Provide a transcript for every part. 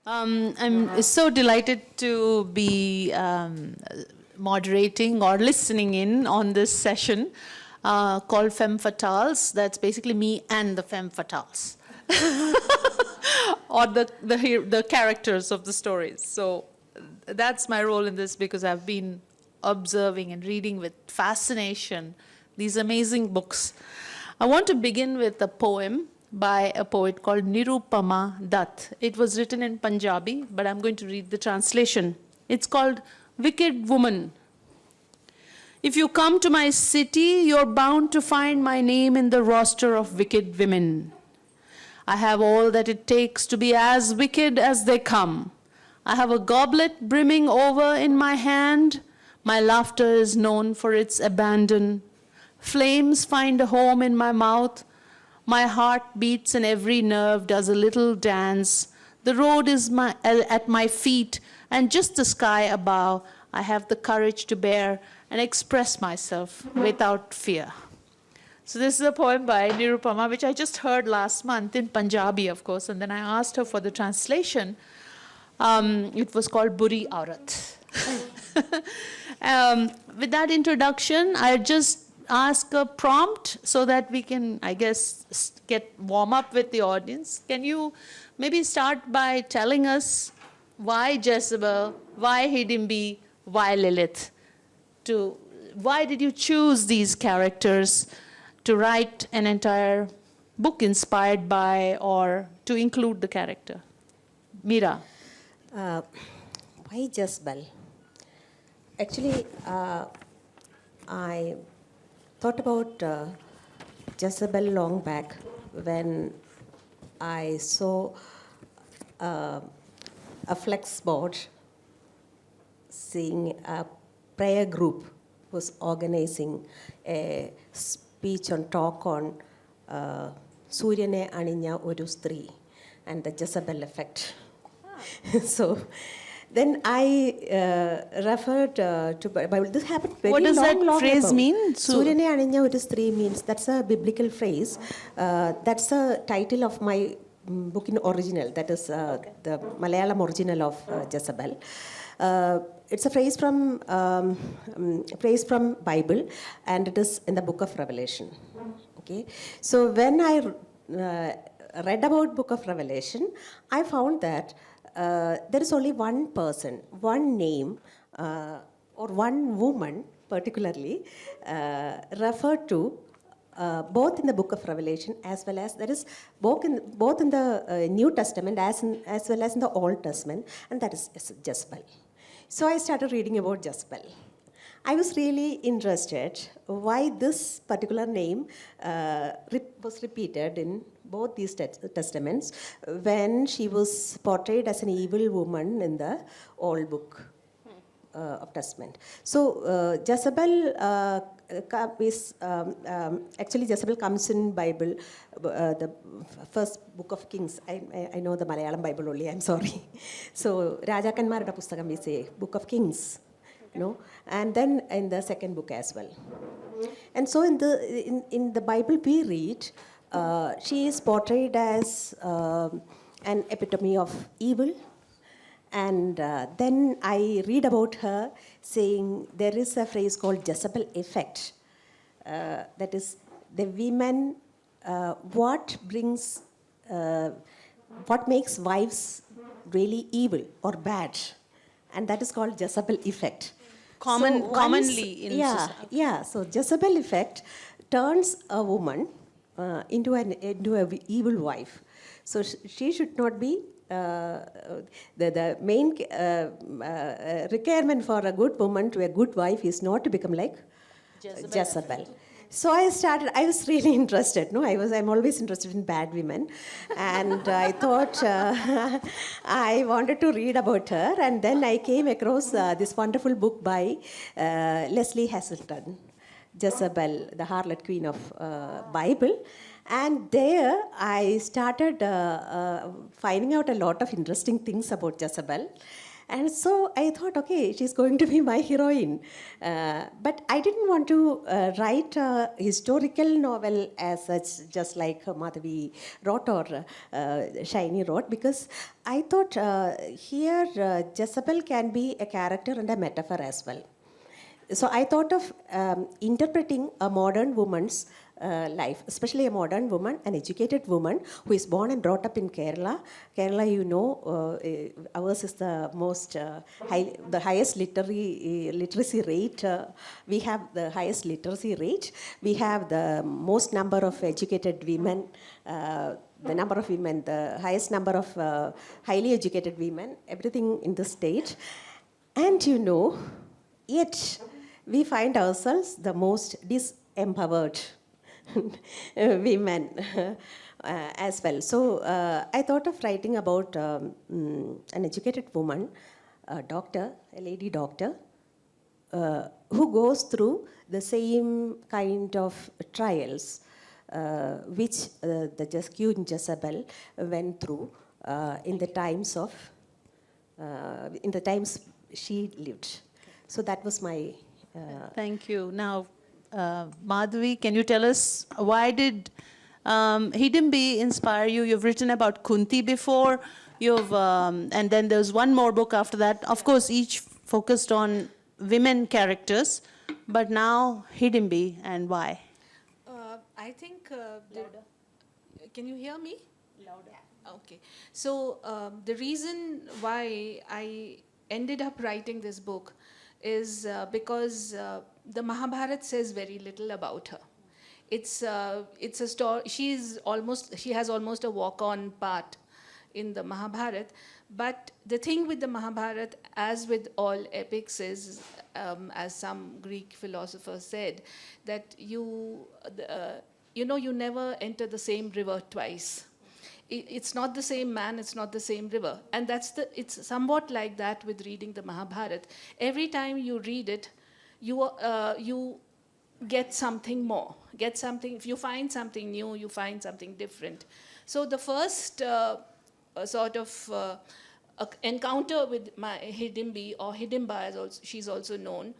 I'm so delighted to be moderating or listening in on this session called Femme Fatales. That's basically me and the Femme Fatales, or the characters of the stories. So that's my role in this, because I've been observing and reading with fascination these amazing books. I want to begin with a poem by a poet called Nirupama Dutt. It was written in Punjabi, but I'm going to read the translation. It's called Wicked Woman. If you come to my city, you're bound to find my name in the roster of wicked women. I have all that it takes to be as wicked as they come. I have a goblet brimming over in my hand. My laughter is known for its abandon. Flames find a home in my mouth. My heart beats and every nerve does a little dance. The road is at my feet and just the sky above. I have the courage to bear and express myself without fear. So this is a poem by Nirupama, which I just heard last month in Punjabi, of course, and then I asked her for the translation. It was called Buri Aurat. With that introduction, I just ask a prompt so that we can, I guess, get warm up with the audience. Can you maybe start by telling us why Jezebel, why Hidimbi, why Lilith? Why did you choose these characters to write an entire book inspired by, or to include the character? Meera. Why Jezebel? Actually, I thought about Jezebel long back when I saw a flex board seeing a prayer group was organizing a speech on talk on Suryane Aninya Oru Stree and the Jezebel effect. So then I referred to Bible. This happened very long. What does that phrase mean? Suryane Aninya Oru Stree means, that's a biblical phrase. That's the title of my book in original. That is the Malayalam original of Jezebel. It's a phrase from Bible, and it is in the book of Revelation. Okay, so when I read about book of Revelation, I found that there is only one person, one name, or one woman particularly referred to both in the book of Revelation as well as there is both in the New Testament as well as in the Old Testament, and that is Jezebel. So I started reading about Jezebel. I was really interested why this particular name was repeated in both these testaments when she was portrayed as an evil woman in the Old Book of Testament. So Jezebel is actually Jezebel comes in Bible, the first book of Kings. I know the Malayalam Bible only, I'm sorry. So Rajakanmarude Pustakam we say book of Kings, you know, and then in the second book as well. And so in the Bible we read, she is portrayed as an epitome of evil. And then I read about her saying there is a phrase called Jezebel effect. That is, the women, what makes wives really evil or bad, and that is called Jezebel effect. Commonly in society. Yeah. So Jezebel effect turns a woman into an evil wife. So she should not be. The main requirement for a good woman to a good wife is not to become like Jezebel. So I was really interested. I'm always interested in bad women. And I thought I wanted to read about her. And then I came across this wonderful book by Leslie Hazelton, Jezebel, the harlot queen of Bible. And there I started finding out a lot of interesting things about Jezebel. And so I thought, okay, she's going to be my heroine. But I didn't want to write a historical novel as such, just like Madhavi wrote or Shinie wrote, because I thought here Jezebel can be a character and a metaphor as well. So I thought of interpreting a modern woman's life, especially a modern woman, an educated woman who is born and brought up in Kerala. Kerala, you know, ours is the most the highest literacy rate. We have the highest literacy rate. We have the most number of educated women. The number of women, the highest number of highly educated women, everything in the state. And you know, yet we find ourselves the most disempowered women as well. So I thought of writing about an educated woman, a doctor, a lady doctor, who goes through the same kind of trials which the Queen Jezebel went through in the times she lived. So that was my... Thank you. Now, Madhavi, can you tell us why did Hidimbi inspire you? You've written about Kunti before, and then there's one more book after that. Of course, each focused on women characters, but now Hidimbi, and why? I think... can you hear me? Louder. Okay. So the reason why I ended up writing this book is because the Mahabharata says very little about her. It's a story. She has almost a walk-on part in the Mahabharata. But the thing with the Mahabharata, as with all epics, is, as some Greek philosopher said, that you never enter the same river twice. It's not the same man, it's not the same river. And it's somewhat like that with reading the Mahabharata. Every time you read it, you get something more. If you find something new, you find something different. So the first encounter with my Hidimbi, or Hidimba as she's also known,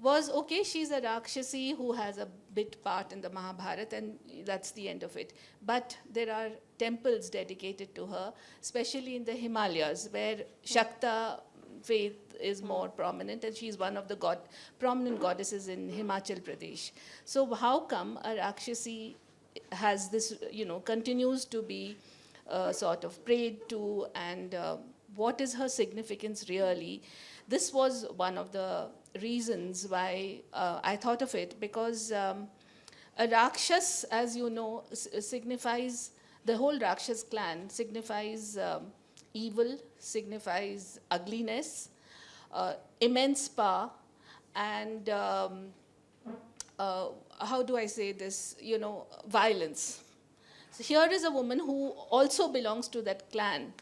was, okay, she's a Rakshasi who has a bit part in the Mahabharata, and that's the end of it. But there are temples dedicated to her, especially in the Himalayas, where Shakta faith is more prominent, and she's one of the prominent goddesses in Himachal Pradesh. So how come a Rakshasi has this, continues to be sort of prayed to, and what is her significance really? This was one of the reasons why I thought of it, because a Rakshas, as you know, signifies, the whole Rakshas clan signifies evil, signifies ugliness, immense power, and how do I say this, violence. So here is a woman who also belongs to that clan.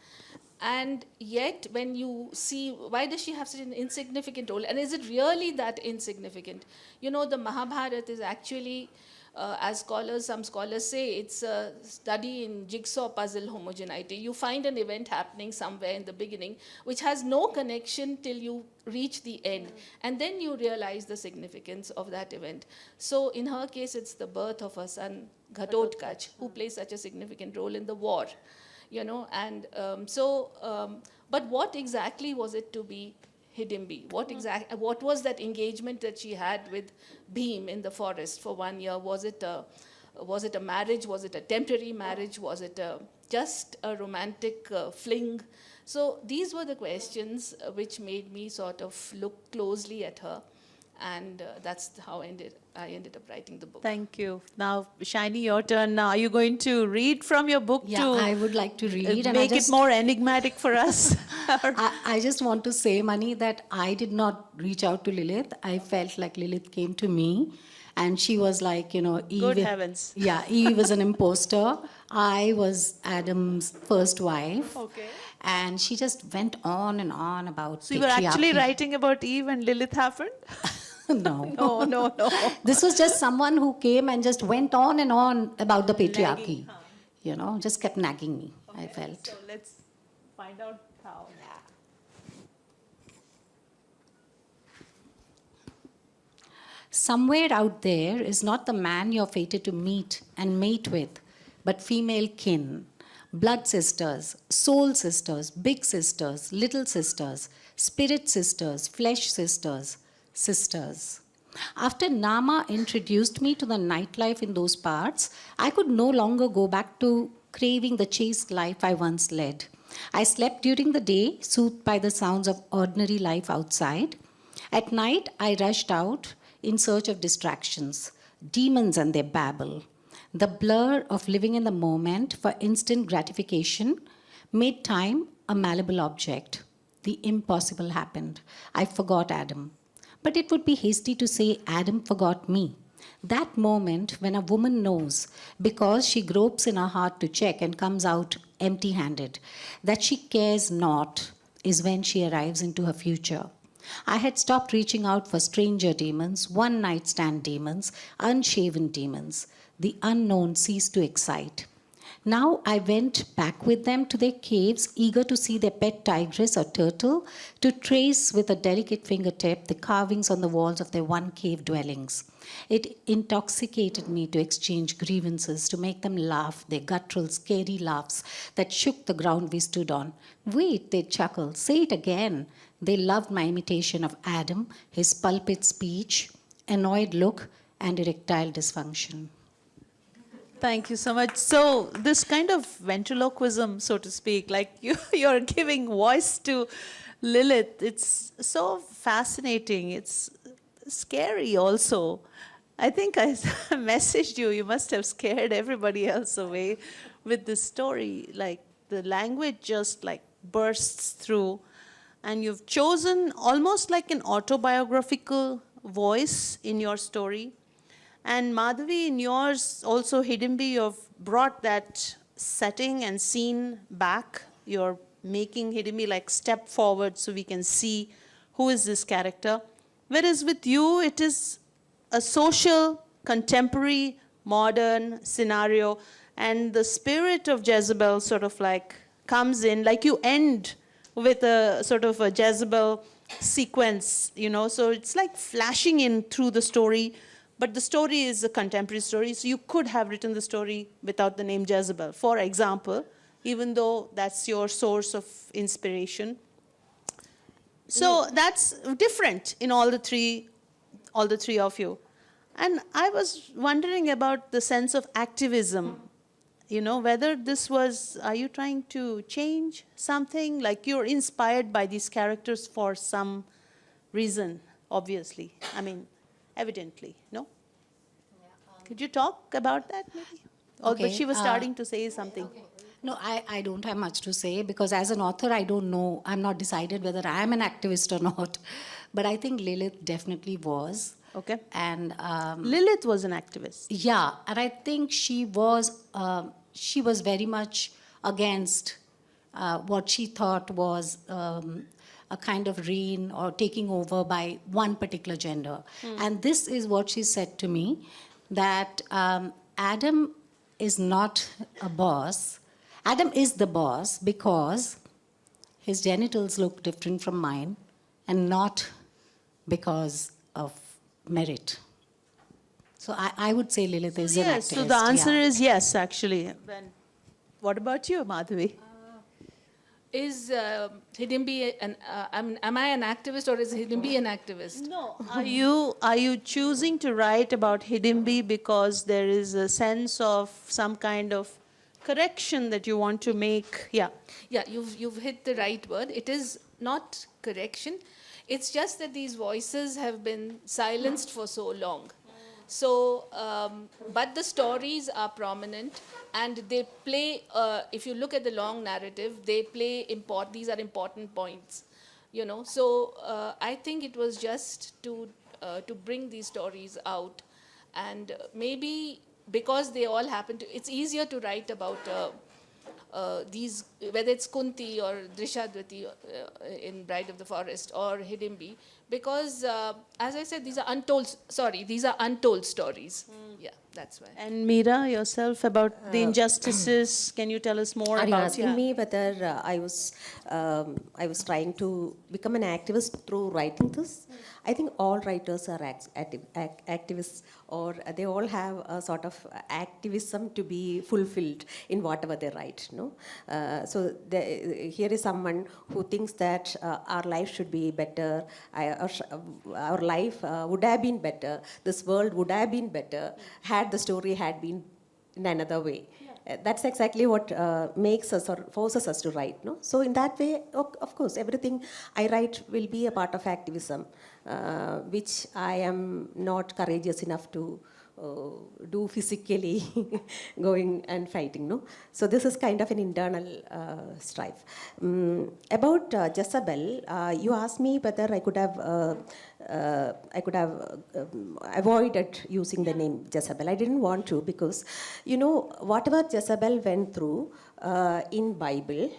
And yet, when you see, why does she have such an insignificant role? And is it really that insignificant? The Mahabharata is actually, as some scholars say, it's a study in jigsaw puzzle homogeneity. You find an event happening somewhere in the beginning, which has no connection till you reach the end. And then you realize the significance of that event. So in her case, it's the birth of her son, Ghatotkach, who plays such a significant role in the war. But what exactly was it to be Hidimbi? What was that engagement that she had with Bheem in the forest for 1 year? Was it a marriage? Was it a temporary marriage? Was it just a romantic fling? So these were the questions which made me sort of look closely at her. And that's how I ended up writing the book. Thank you. Now, Shinie, your turn. Now, are you going to read from your book Yeah, I would like to read. And make it more enigmatic for us? I just want to say, Mani, that I did not reach out to Lilith. I felt like Lilith came to me, and she was like, Eve. Good heavens. Yeah, Eve was an imposter. I was Adam's first wife. Okay. And she just went on and on about So you were actually writing about Eve and Lilith happened? No. No. This was just someone who came and just went on and on about the patriarchy. Just kept nagging me, okay, I felt. So let's find out how. Somewhere out there is not the man you're fated to meet and mate with, but female kin, blood sisters, soul sisters, big sisters, little sisters, spirit sisters, flesh sisters, sisters. After Nama introduced me to the nightlife in those parts, I could no longer go back to craving the chaste life I once led. I slept during the day, soothed by the sounds of ordinary life outside. At night, I rushed out in search of distractions, demons and their babble. The blur of living in the moment for instant gratification made time a malleable object. The impossible happened. I forgot Adam. But it would be hasty to say Adam forgot me. That moment when a woman knows, because she gropes in her heart to check and comes out empty handed, that she cares not, is when she arrives into her future. I had stopped reaching out for stranger demons, one night stand demons, unshaven demons. The unknown ceased to excite. Now I went back with them to their caves, eager to see their pet tigress or turtle, to trace with a delicate fingertip the carvings on the walls of their one cave dwellings. It intoxicated me to exchange grievances, to make them laugh, their guttural, scary laughs that shook the ground we stood on. Wait, they'd chuckle, say it again. They loved my imitation of Adam, his pulpit speech, annoyed look, and erectile dysfunction. Thank you so much. So this kind of ventriloquism, so to speak, like you're giving voice to Lilith, it's so fascinating. It's scary also. I think I messaged you. You must have scared everybody else away with this story. Like the language just like bursts through, and you've chosen almost like an autobiographical voice in your story. And Madhavi, in yours, also Hidimbi, you've brought that setting and scene back. You're making Hidimbi like step forward so we can see who is this character. Whereas with you, it is a social, contemporary, modern scenario. And the spirit of Jezebel sort of like comes in, like you end with a sort of a Jezebel sequence, you know, so it's like flashing in through the story. But the story is a contemporary story, so you could have written the story without the name Jezebel, for example, even though that's your source of inspiration. So that's different in all the three of you. And I was wondering about the sense of activism, you know, whether this was, are you trying to change something? Like you're inspired by these characters for some reason, obviously. I mean, evidently, no? Could you talk about that maybe? Okay, But she was starting to say something. No, I don't have much to say because as an author, I don't know. I'm not decided whether I am an activist or not. But I think Lilith definitely was. Okay. And Lilith was an activist. yeah, and I think she was very much against what she thought was a kind of reign or taking over by one particular gender. And this is what she said to me, that Adam is not a boss. Adam is the boss because his genitals look different from mine and not because of merit. So I would say Lilith is an Yes, activist. so the answer yeah. is yes, actually. Then, what about you, Madhavi? Is Hidimbi am I an activist or is Hidimbi an activist? No, are you choosing to write about Hidimbi because there is a sense of some kind of correction that you want to make? Yeah. Yeah, you've hit the right word. It is not correction. It's just that these voices have been silenced for so long. So, but the stories are prominent and they play, if you look at the long narrative, they play these are important points, you know. So I think it was just to bring these stories out, and maybe because they all happen to, it's easier to write about these whether it's Kunti or Drishadvati in Bride of the Forest or Hidimbi, because as I said, these are untold stories. Yeah, that's why. And Meera, yourself, about the injustices, can you tell us more Are you about? asking me whether I was trying to become an activist through writing this? I think all writers are activists, or they all have a sort of activism to be fulfilled in whatever they write. No, so here is someone who thinks that our life should be better. Our life would have been better. This world would have been better had the story had been in another way. That's exactly what makes us or forces us to write. No? So in that way, of course, everything I write will be a part of activism, which I am not courageous enough to do physically, going and fighting. No, so this is kind of an internal strife. About Jezebel, you asked me whether I could have avoided using the name Jezebel. I didn't want to, because whatever Jezebel went through in Bible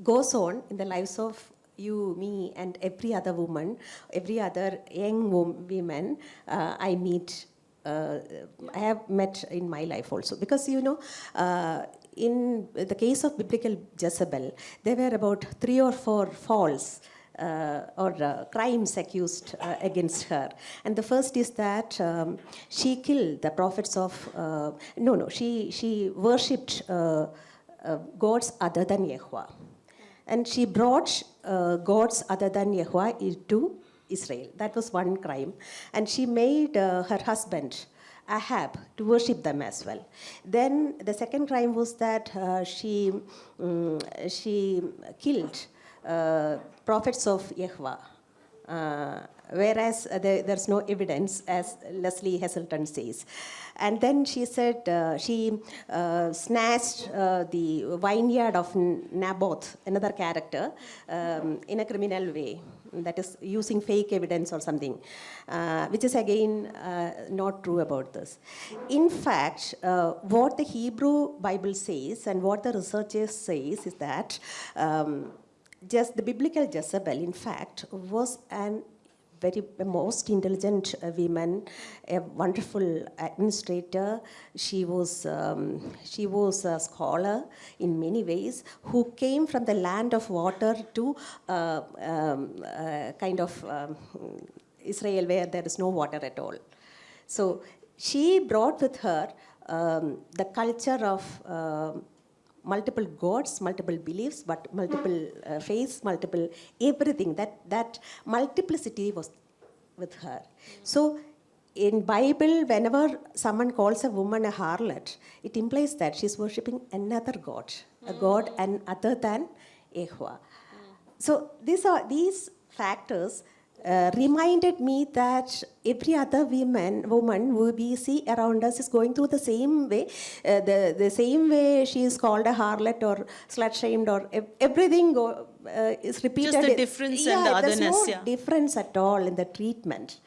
goes on in the lives of you, me, and every other woman, every other young woman I meet, I have met in my life also. Because, in the case of biblical Jezebel, there were about 3 or 4 false or crimes accused against her. And the first is that she killed the prophets of, she worshipped gods other than Yahweh. And she brought gods other than Yahweh into Israel. That was one crime. And she made her husband, Ahab, to worship them as well. Then the second crime was that she killed prophets of Yahweh. Whereas there's no evidence, as Leslie Heselton says. And then she said she snatched the vineyard of Naboth, another character, in a criminal way. That is using fake evidence or something, which is again not true about this. In fact, what the Hebrew Bible says and what the researchers says is that just the biblical Jezebel, in fact, was the most intelligent woman, a wonderful administrator. She was a scholar in many ways, who came from the land of water to Israel, where there is no water at all. So she brought with her the culture of multiple gods, multiple beliefs, but multiple faiths, multiple everything. That multiplicity was with her. So in Bible, whenever someone calls a woman a harlot, it implies that she's worshipping another god, a god and other than Yahweh. So these factors reminded me that every other woman who we see around us is going through the same way. The same way she is called a harlot or slut-shamed or everything is repeated. Just the difference and the otherness. There's no difference at all in the treatment.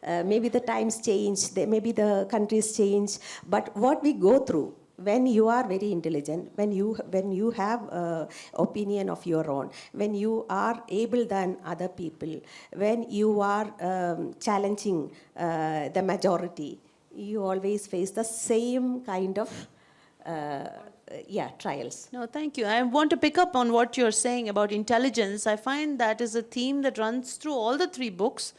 Maybe the times change, maybe the countries change, but what we go through, when you are very intelligent, when you have opinion of your own, when you are able than other people, when you are challenging the majority, you always face the same kind of trials. No, thank you. I want to pick up on what you're saying about intelligence. I find that is a theme that runs through all the 3 books.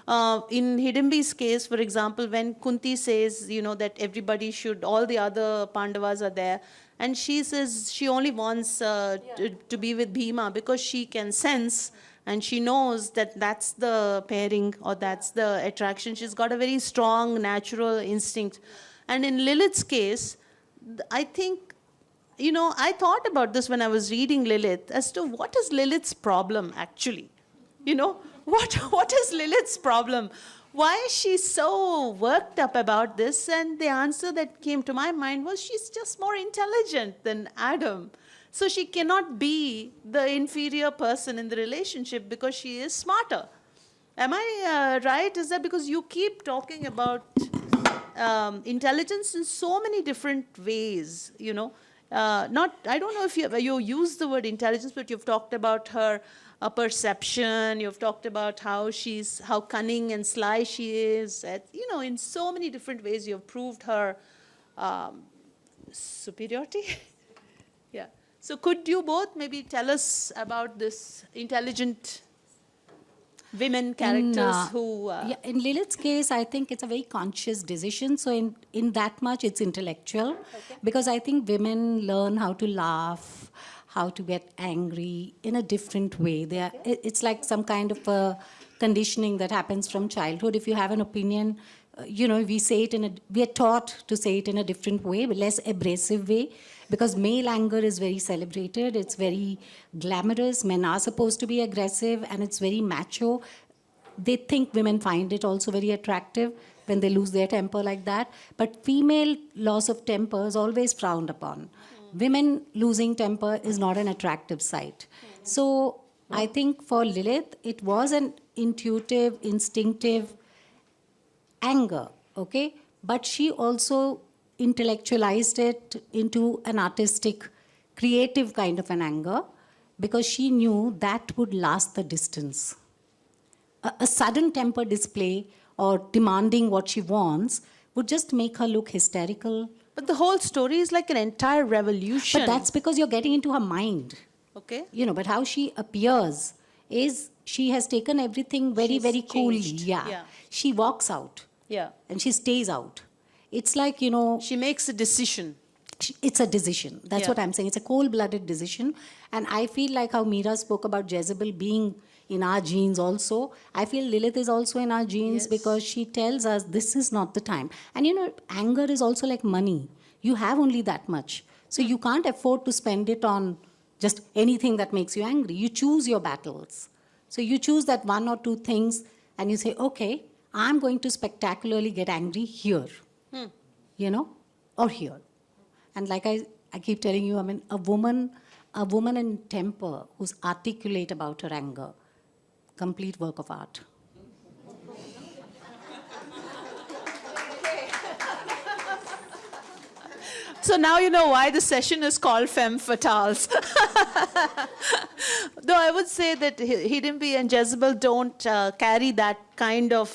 In Hidimbi's case, for example, when Kunti says, that everybody should, all the other Pandavas are there, and she says she only wants to be with Bheema because she can sense and she knows that that's the pairing or that's the attraction. She's got a very strong natural instinct. And in Lilith's case, I think, I thought about this when I was reading Lilith as to what is Lilith's problem actually, What is Lilith's problem? Why is she so worked up about this? And the answer that came to my mind was she's just more intelligent than Adam. So she cannot be the inferior person in the relationship because she is smarter. Am I right? Is that because you keep talking about intelligence in so many different ways, I don't know if you use the word intelligence, but you've talked about her perception. You've talked about how cunning and sly she is. In so many different ways, you've proved her superiority. Yeah. So could you both maybe tell us about this intelligent women characters who... yeah, in Lilith's case, I think it's a very conscious decision. So in that much, it's intellectual. Because I think women learn how to laugh, how to get angry in a different way. It's like some kind of a conditioning that happens from childhood. If you have an opinion, we are taught to say it in a different way, less abrasive way. Because male anger is very celebrated, it's very glamorous, men are supposed to be aggressive, and it's very macho. They think women find it also very attractive when they lose their temper like that. But female loss of temper is always frowned upon. Women losing temper is not an attractive sight. So I think for Lilith, it was an intuitive, instinctive anger, okay? But she also intellectualized it into an artistic, creative kind of an anger because she knew that would last the distance. A sudden temper display or demanding what she wants would just make her look hysterical. But the whole story is like an entire revolution. But that's because you're getting into her mind. Okay. But how she appears is she has taken everything very, very coolly. Yeah. She walks out. Yeah. And she stays out. It's like, she makes a decision. It's a decision. That's what I'm saying. It's a cold-blooded decision. And I feel like how Meera spoke about Jezebel being in our genes also. I feel Lilith is also in our genes because she tells us this is not the time. And anger is also like money. You have only that much. So you can't afford to spend it on just anything that makes you angry. You choose your battles. So you choose that one or two things and you say, okay, I'm going to spectacularly get angry here. Or here. And like I keep telling you, a woman in temper who's articulate about her anger, complete work of art. So now you know why the session is called Femme Fatales. Though I would say that Hidimbi and Jezebel don't carry that kind of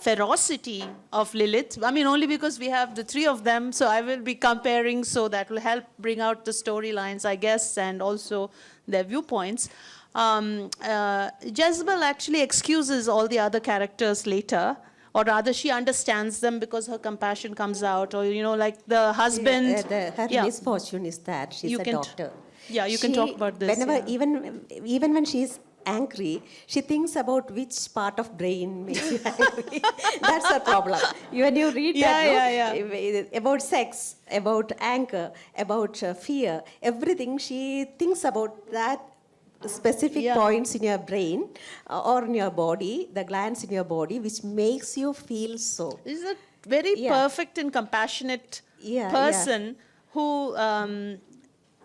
ferocity of Lilith. Only because we have the three of them, so I will be comparing, so that will help bring out the storylines, I guess, and also their viewpoints. Jezebel actually excuses all the other characters later, or rather she understands them because her compassion comes out, or, like the husband. Her misfortune is that she's a doctor. Yeah, you can talk about this. Whenever, even when she's angry, she thinks about which part of brain makes you angry. That's her problem. When you read about sex, about anger, about fear, everything, she thinks about that specific points in your brain or in your body, the glands in your body, which makes you feel so. This is a very perfect and compassionate person who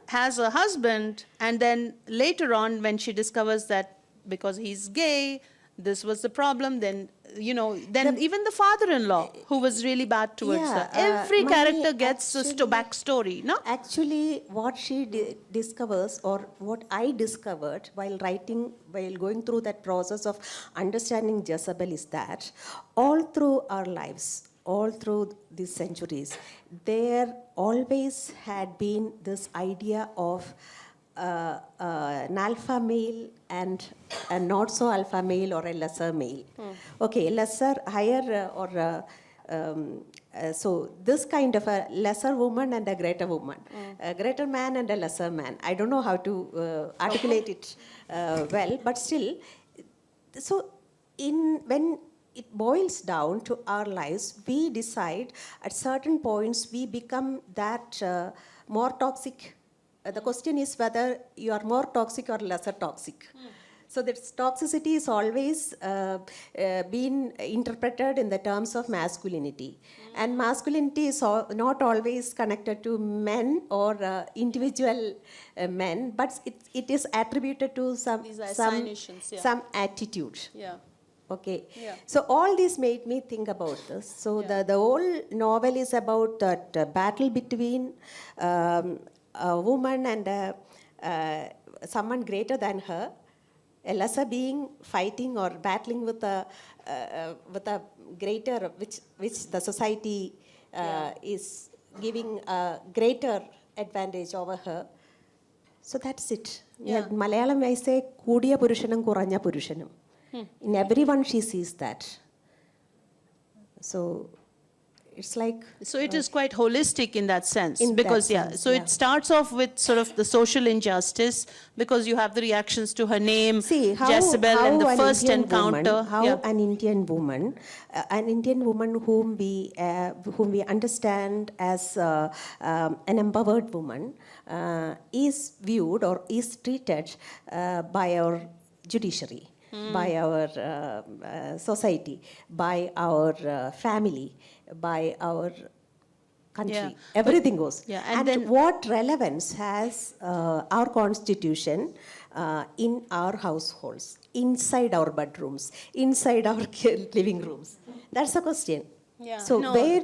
has a husband, and then later on when she discovers that because he's gay, this was the problem, then even the father-in-law who was really bad towards her. Every character gets a backstory, no? Actually, what she discovers, or what I discovered while going through that process of understanding Jezebel, is that all through our lives, all through these centuries, there always had been this idea of an alpha male and a not so alpha male, or a lesser male. Okay, higher, so this kind of a lesser woman and a greater woman, a greater man and a lesser man. I don't know how to articulate it well, but still, so when it boils down to our lives, we decide at certain points we become that more toxic. The question is whether you are more toxic or lesser toxic. So this toxicity is always been interpreted in the terms of masculinity. And masculinity is not always connected to men or individual men, but it is attributed to some attitude. Yeah. Okay. Yeah. So all this made me think about this. So the whole novel is about that battle between a woman and someone greater than her, a lesser being fighting or battling with a greater, which the society is giving a greater advantage over her. So that's it. Yeah. Malayalam I say Kudiya Purushanam Kuranya Purushanam. In everyone she sees that. So it's like So it is quite holistic in that sense. In that because, sense, so yeah. it starts off with sort of the social injustice, because you have the reactions to her name, see how, Jezebel, how and the an first Indian encounter. woman, how Yeah. an Indian woman whom we understand as an empowered woman is viewed or is treated by our judiciary, by our society, by our family, by our country. Yeah. Everything goes. Yeah, And, and then- what relevance has our constitution in our households, inside our bedrooms, inside our living rooms? That's the question. Yeah. So No. where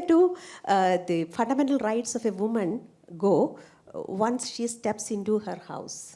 do the fundamental rights of a woman go once she steps into her house?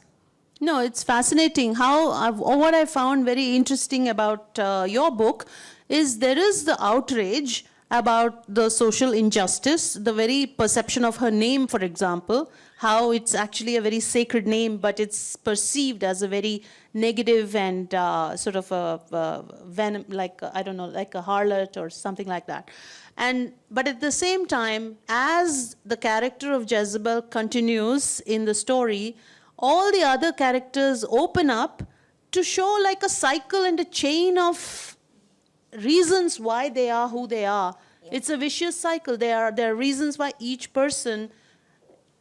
No, it's fascinating. What I found very interesting about your book is there is the outrage about the social injustice, the very perception of her name, for example, how it's actually a very sacred name, but it's perceived as a very negative and sort of a venom, like, I don't know, like a harlot or something like that. But at the same time, as the character of Jezebel continues in the story, all the other characters open up to show like a cycle and a chain of reasons why they are who they are. Yeah. It's a vicious cycle. There are reasons why each person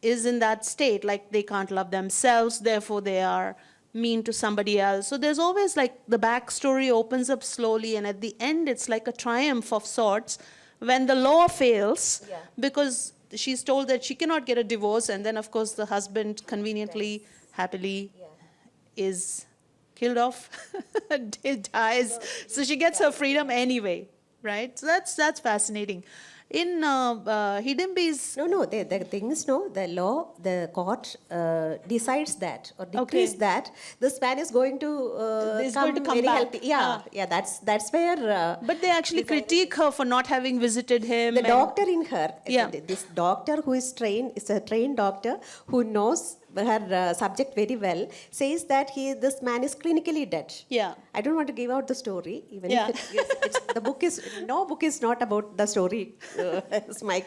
is in that state, like they can't love themselves, therefore they are mean to somebody else. So there's always like the backstory opens up slowly, and at the end it's like a triumph of sorts when the law fails, because she's told that she cannot get a divorce, and then of course the husband conveniently, happily is killed off, dies. So she gets her freedom anyway, right? So that's fascinating. In Hidimbi's... No, the thing is, the law, the court decides that or decrees that this man is going to come very back. healthy. Yeah, that's where... but they actually critique her for not having visited him. the doctor in her, Yeah. this doctor who is trained, is a trained doctor who knows her subject very well, says that this man is clinically dead. Yeah. I don't want to give out the story, even Yeah. if the book is, no book is not about the story, is my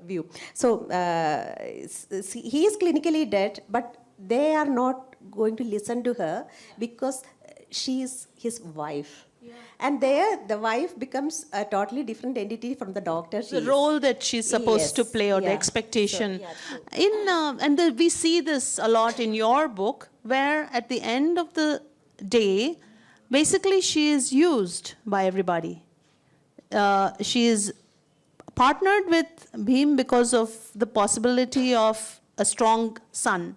view. So he is clinically dead, but they are not going to listen to her because she is his wife. Yeah. And there, the wife becomes a totally different entity from the doctor. The role that she's supposed to play, or the expectation. So, we see this a lot in your book, where at the end of the day, basically she is used by everybody. She is partnered with Bheem because of the possibility of a strong son,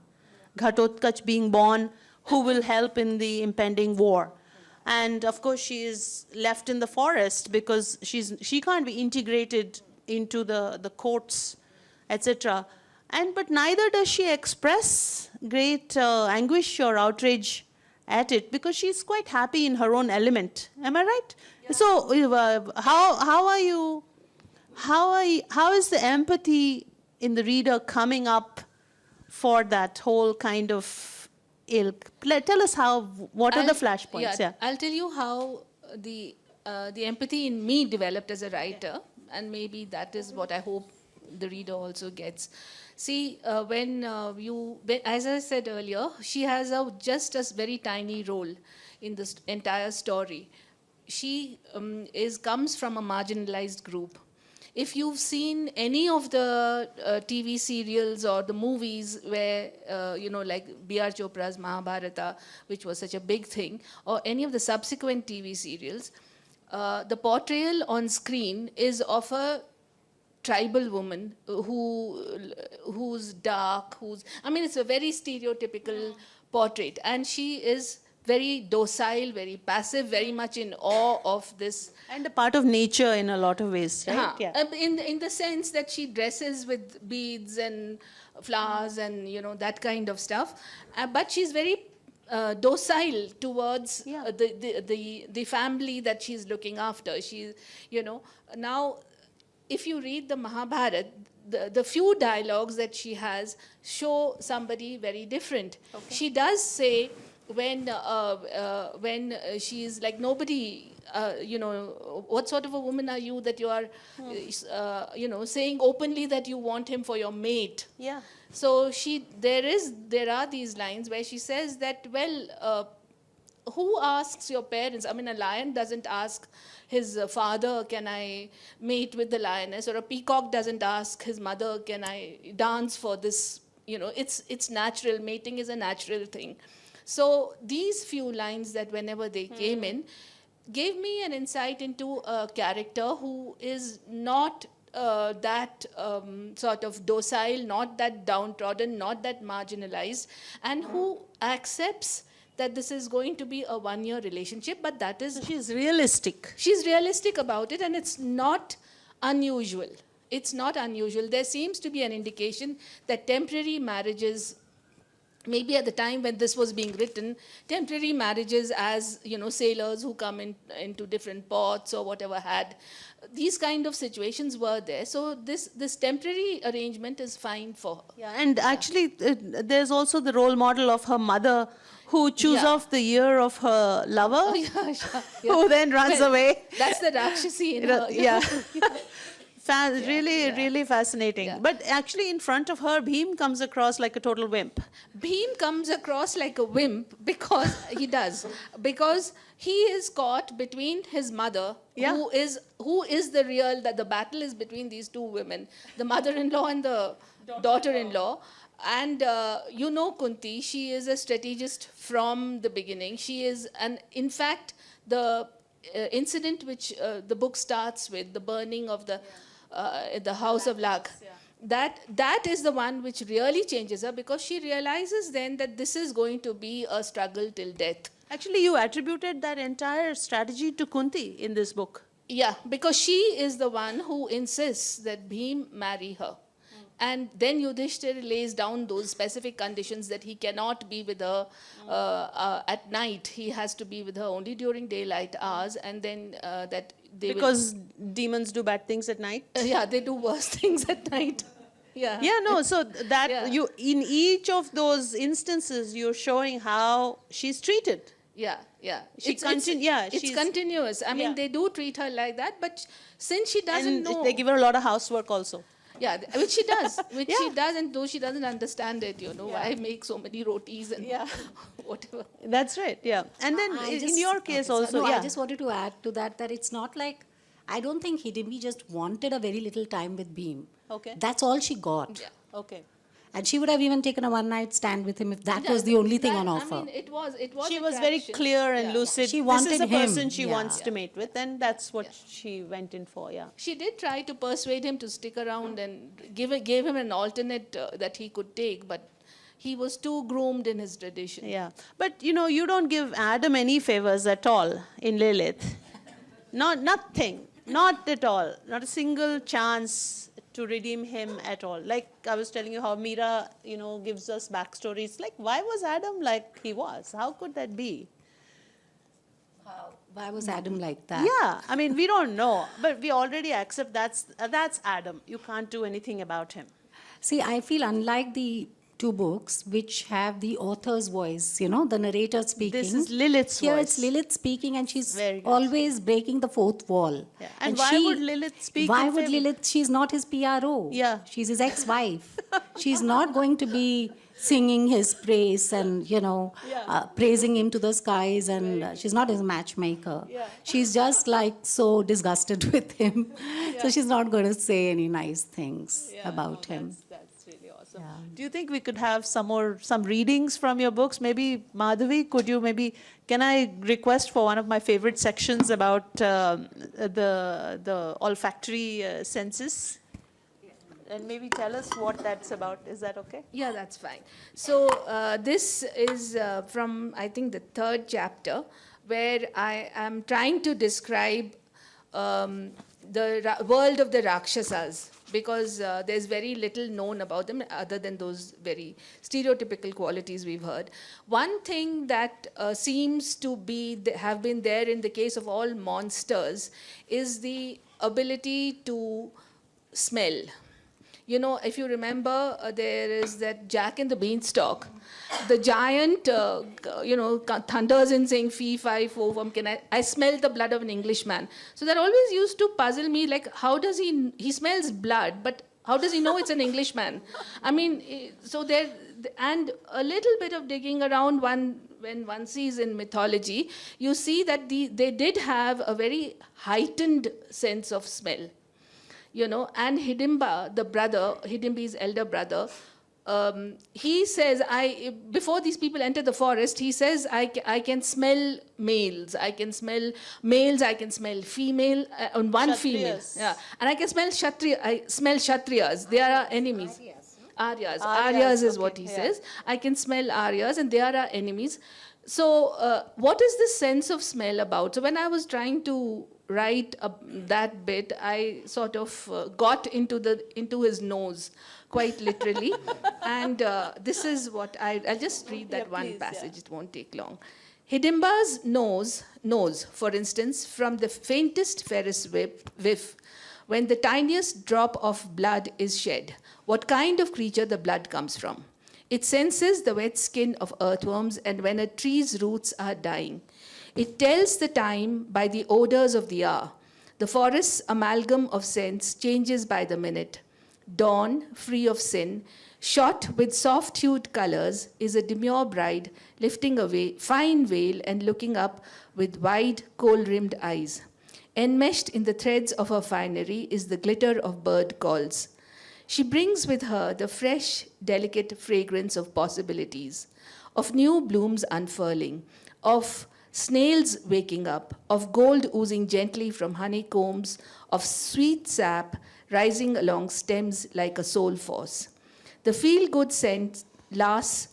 Ghatotkach being born, who will help in the impending war. And of course, she is left in the forest because she can't be integrated into the courts, etc. But neither does she express great anguish or outrage at it, because she's quite happy in her own element. Am I right? Yeah. So how is the empathy in the reader coming up for that whole kind of ilk? Tell us what are the flashpoints? Yeah, I'll tell you how the empathy in me developed as a writer, and maybe that is what I hope the reader also gets. See, as I said earlier, she has just a very tiny role in this entire story. She comes from a marginalized group. If you've seen any of the TV serials or the movies where, like B.R. Chopra's Mahabharata, which was such a big thing, or any of the subsequent TV serials, the portrayal on screen is of a tribal woman who's dark, it's a very stereotypical portrait, and she is very docile, very passive, very much in awe of this. And a part of nature in a lot of ways, right? Huh. In the sense that she dresses with beads and flowers and that kind of stuff, but she's very docile towards the family that she's looking after. Now, if you read the Mahabharata, the few dialogues that she has show somebody very different. Okay. She does say when she's like, nobody, what sort of a woman are you that you are, saying openly that you want him for your mate? Yeah. So there are these lines where she says that, well, who asks your parents? I mean, a lion doesn't ask his father, can I mate with the lioness? Or a peacock doesn't ask his mother, can I dance for this? It's natural. Mating is a natural thing. So these few lines that whenever they came in gave me an insight into a character who is not that sort of docile, not that downtrodden, not that marginalized, and who accepts that this is going to be a one-year relationship, but that is... So she's realistic. She's realistic about it, and it's not unusual. It's not unusual. There seems to be an indication that temporary marriages, maybe at the time when this was being written, temporary marriages as, sailors who come into different ports or whatever had, these kind of situations were there. So this temporary arrangement is fine for her. Yeah, and actually there's also the role model of her mother who chews off the ear of her lover, who then runs away. That's the Rakshasi in her. Yeah. Really fascinating. Yeah. But actually, in front of her, Bheem comes across like a total wimp. Bheem comes across like a wimp because he does. Because he is caught between his mother, who is the real, that the battle is between these two women, the mother-in-law and the daughter-in-law. And Kunti, she is a strategist from the beginning. She is, and in fact, the incident which the book starts with, the burning of the house of Lag, that is the one which really changes her, because she realizes then that this is going to be a struggle till death. Actually, you attributed that entire strategy to Kunti in this book. Yeah, because she is the one who insists that Bheem marry her. And then Yudhishthir lays down those specific conditions that he cannot be with her at night. He has to be with her only during daylight hours, and then that they because demons do bad things at night? Yeah, they do worse things at night. Yeah. Yeah, no, so that you, in each of those instances, you're showing how she's treated. Yeah. It's continuous. I mean, they do treat her like that, but since she doesn't know... They give her a lot of housework also. Yeah, which she does. She does, and though she doesn't understand it, why make so many rotis and whatever. That's right, yeah. And then in your case also, I just wanted to add to that it's not like, I don't think Hidimbi just wanted a very little time with Bheem. Okay. That's all she got. Yeah. Okay. And she would have even taken a one-night stand with him if that was the only thing on offer. I mean, it was. She was very clear and lucid. She wanted this is the him. person she wants to mate with, and that's what she went in for, She did try to persuade him to stick around and gave him an alternate that he could take, but he was too groomed in his tradition. Yeah. But, you don't give Adam any favors at all in Lilith. Nothing. Not at all. Not a single chance to redeem him at all. Like I was telling you how Meera, gives us backstories. Like, why was Adam like he was? How could that be? Why was Adam like that? Yeah, I mean, we don't know, but we already accept that's Adam. You can't do anything about him. See, I feel unlike the two books which have the author's voice, the narrator speaking. This is Lilith's Here voice. it's Lilith speaking, and she's Very good. always breaking the fourth wall. Yeah. And why would Lilith speak Why in would favor? Lilith? She's not his PRO. Yeah. She's his ex-wife. She's not going to be singing his praise and, praising him to the skies, and she's not his matchmaker. Yeah. She's just like so disgusted with him. So she's not going to say any nice things about him. That's really awesome. Yeah. Do you think we could have some readings from your books? Maybe Madhavi, can I request for one of my favorite sections about the olfactory senses? and maybe tell us what that's about. Is that okay? Yeah, that's fine. So this is from, I think, the 3rd chapter, where I am trying to describe the world of the Rakshasas, because there's very little known about them other than those very stereotypical qualities we've heard. One thing that seems to have been there in the case of all monsters is the ability to smell. You know, if you remember, there is that Jack and the Beanstalk. The giant, thunders in saying, fee, fi, fo, fum, I smell the blood of an Englishman. So that always used to puzzle me, like, how does he smells blood, but how does he know it's an Englishman? I mean, so there, and a little bit of digging around when one sees in mythology, you see that they did have a very heightened sense of smell. You know, and Hidimbi's elder brother, he says, before these people enter the forest, he says, I can smell males. I can smell males, I can smell female, on one Kshatriyas. female. Yeah. And I can smell Kshatriyas. They are our enemies. Aryas is what he says. I can smell Aryas, and they are our enemies. So what is this sense of smell about? So when I was trying to write that bit, I sort of got into his nose, quite literally. And this is what I'll just read that one passage. It won't take long. Hidimba's nose, for instance, from the faintest Ferris whiff, when the tiniest drop of blood is shed, what kind of creature the blood comes from. It senses the wet skin of earthworms, and when a tree's roots are dying. It tells the time by the odors of the hour. The forest's amalgam of scents changes by the minute. Dawn, free of sin, shot with soft-hued colors, is a demure bride lifting a fine veil and looking up with wide, kohl-rimmed eyes. Enmeshed in the threads of her finery is the glitter of bird calls. She brings with her the fresh, delicate fragrance of possibilities, of new blooms unfurling, of snails waking up, of gold oozing gently from honeycombs, of sweet sap rising along stems like a soul force. The feel-good scent lingers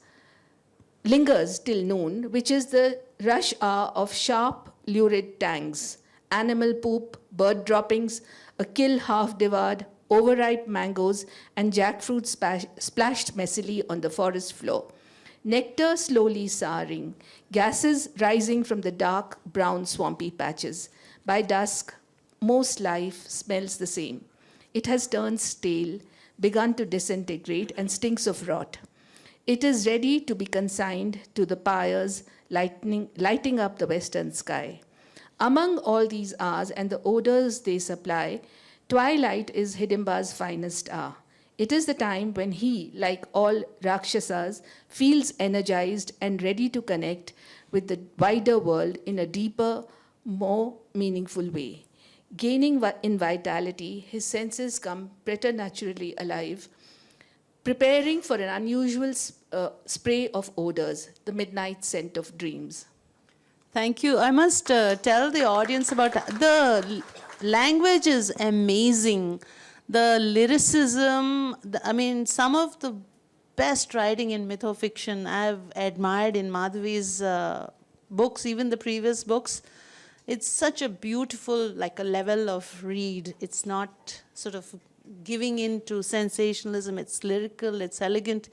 till noon, which is the rush hour of sharp, lurid tangs, animal poop, bird droppings, a kill half-devoured, overripe mangoes, and jackfruit splashed messily on the forest floor. Nectar slowly souring, gases rising from the dark, brown, swampy patches. By dusk, most life smells the same. It has turned stale, begun to disintegrate, and stinks of rot. It is ready to be consigned to the pyres, lighting up the western sky. Among all these hours and the odors they supply, twilight is Hidimba's finest hour. It is the time when he, like all Rakshasas, feels energized and ready to connect with the wider world in a deeper, more meaningful way. Gaining in vitality, his senses come preternaturally alive, preparing for an unusual spray of odors, the midnight scent of dreams. Thank you. I must tell the audience about the language is amazing. The lyricism, some of the best writing in mythofiction I've admired in Madhavi's books, even the previous books. It's such a beautiful, like a level of read. It's not sort of giving in to sensationalism. It's lyrical, it's elegant.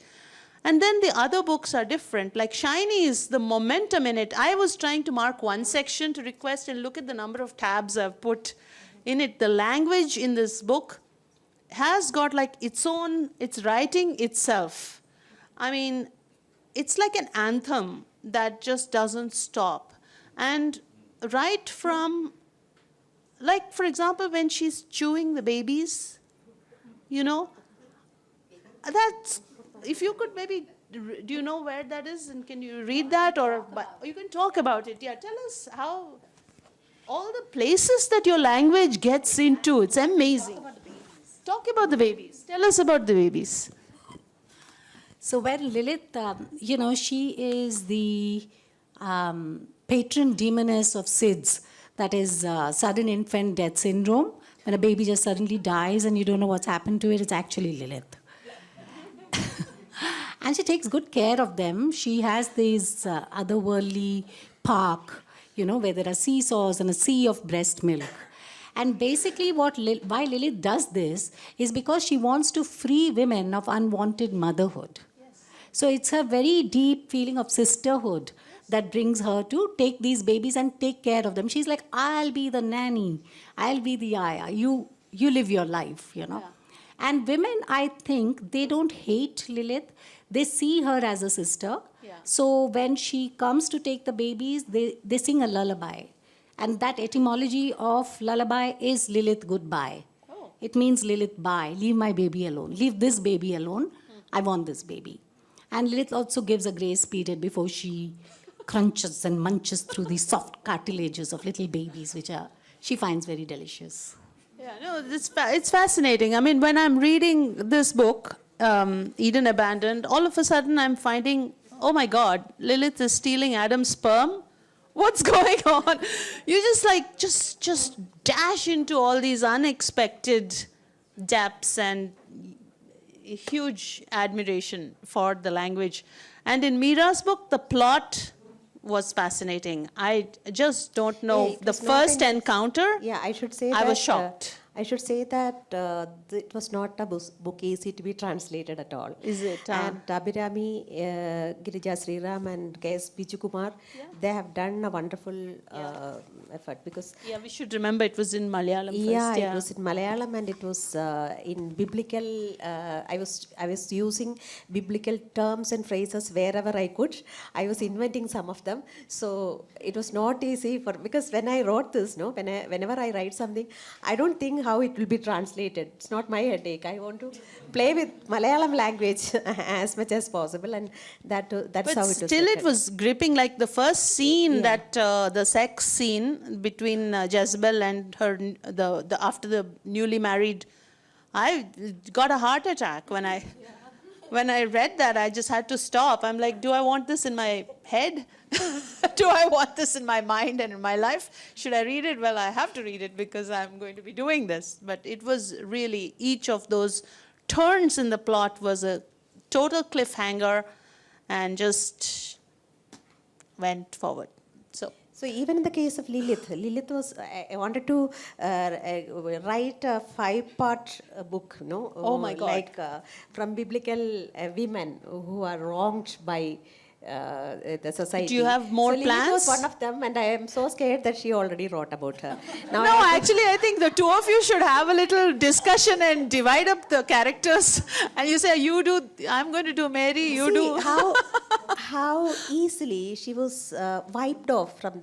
And then the other books are different. Like Shinie is the momentum in it. I was trying to mark one section to request and look at the number of tabs I've put in it. The language in this book has got like its writing itself. I mean, it's like an anthem that just doesn't stop. And right from, like, for example, when she's chewing the babies, you know, that's, if you could maybe, do you know where that is? And can you read that? Or you can talk about it. Yeah, tell us how, all the places that your language gets into. It's amazing. Talk about the babies. Tell us about the babies. So when Lilith, she is the patron demoness of SIDS, that is sudden infant death syndrome, When a baby just suddenly dies and you don't know what's happened to it, it's actually Lilith. And she takes good care of them. She has this otherworldly park, where there are seesaws and a sea of breast milk. And basically why Lilith does this is because she wants to free women of unwanted motherhood. Yes. So it's a very deep feeling of sisterhood that brings her to take these babies and take care of them. She's like, I'll be the nanny. I'll be the ayah. You live your life, Yeah. And women, I think, they don't hate Lilith. They see her as a sister. Yeah. So when she comes to take the babies, they sing a lullaby. And that etymology of lullaby is Lilith goodbye. Oh. It means Lilith bye, leave my baby alone. Leave this baby alone. I want this baby. And Lilith also gives a grace period before she crunches and munches through the soft cartilages of little babies, which she finds very delicious. Yeah, no, it's fascinating. I mean, when I'm reading this book, Eden Abandoned, all of a sudden I'm finding, oh my God, Lilith is stealing Adam's sperm. What's going on? You just dash into all these unexpected depths and huge admiration for the language. And in Meera's book, the plot was fascinating. I just don't know. The first encounter, yeah, I should say I was shocked. I should say that it was not a book easy to be translated at all. Is it? And Abhirami, Girija Sriram and K.S. Bijukumar, they have done a wonderful effort because... Yeah, we should remember it was in Malayalam first. Yeah, it was in Malayalam and it was in biblical... I was using biblical terms and phrases wherever I could. I was inventing some of them. So it was not easy because when I wrote this, whenever I write something, I don't think how it will be translated. It's not my headache. I want to play with Malayalam language as much as possible, and that's how it was. But still, it was gripping. Like the first scene, that the sex scene between Jezebel and her, after the newly married, I got a heart attack when I. When I read that, I just had to stop. I'm like, do I want this in my head? Do I want this in my mind and in my life? Should I read it? Well, I have to read it because I'm going to be doing this. But it was really, each of those turns in the plot was a total cliffhanger and just went forward. So even in the case of Lilith was, I wanted to write a 5-part book, Oh my God. Like from biblical women who are wronged by the society. Do you have more so plans? Lilith was one of them, and I am so scared that she already wrote about her. Now no, actually, I think the two of you should have a little discussion and divide up the characters. And you say, you do, I'm going to do Mary, you do. How easily she was wiped off from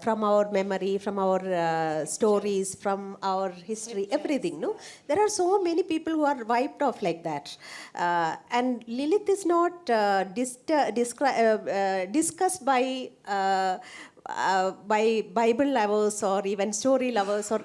from our memory, from our stories, from our history, everything. No, there are so many people who are wiped off like that, and Lilith is not discussed by Bible lovers or even story lovers or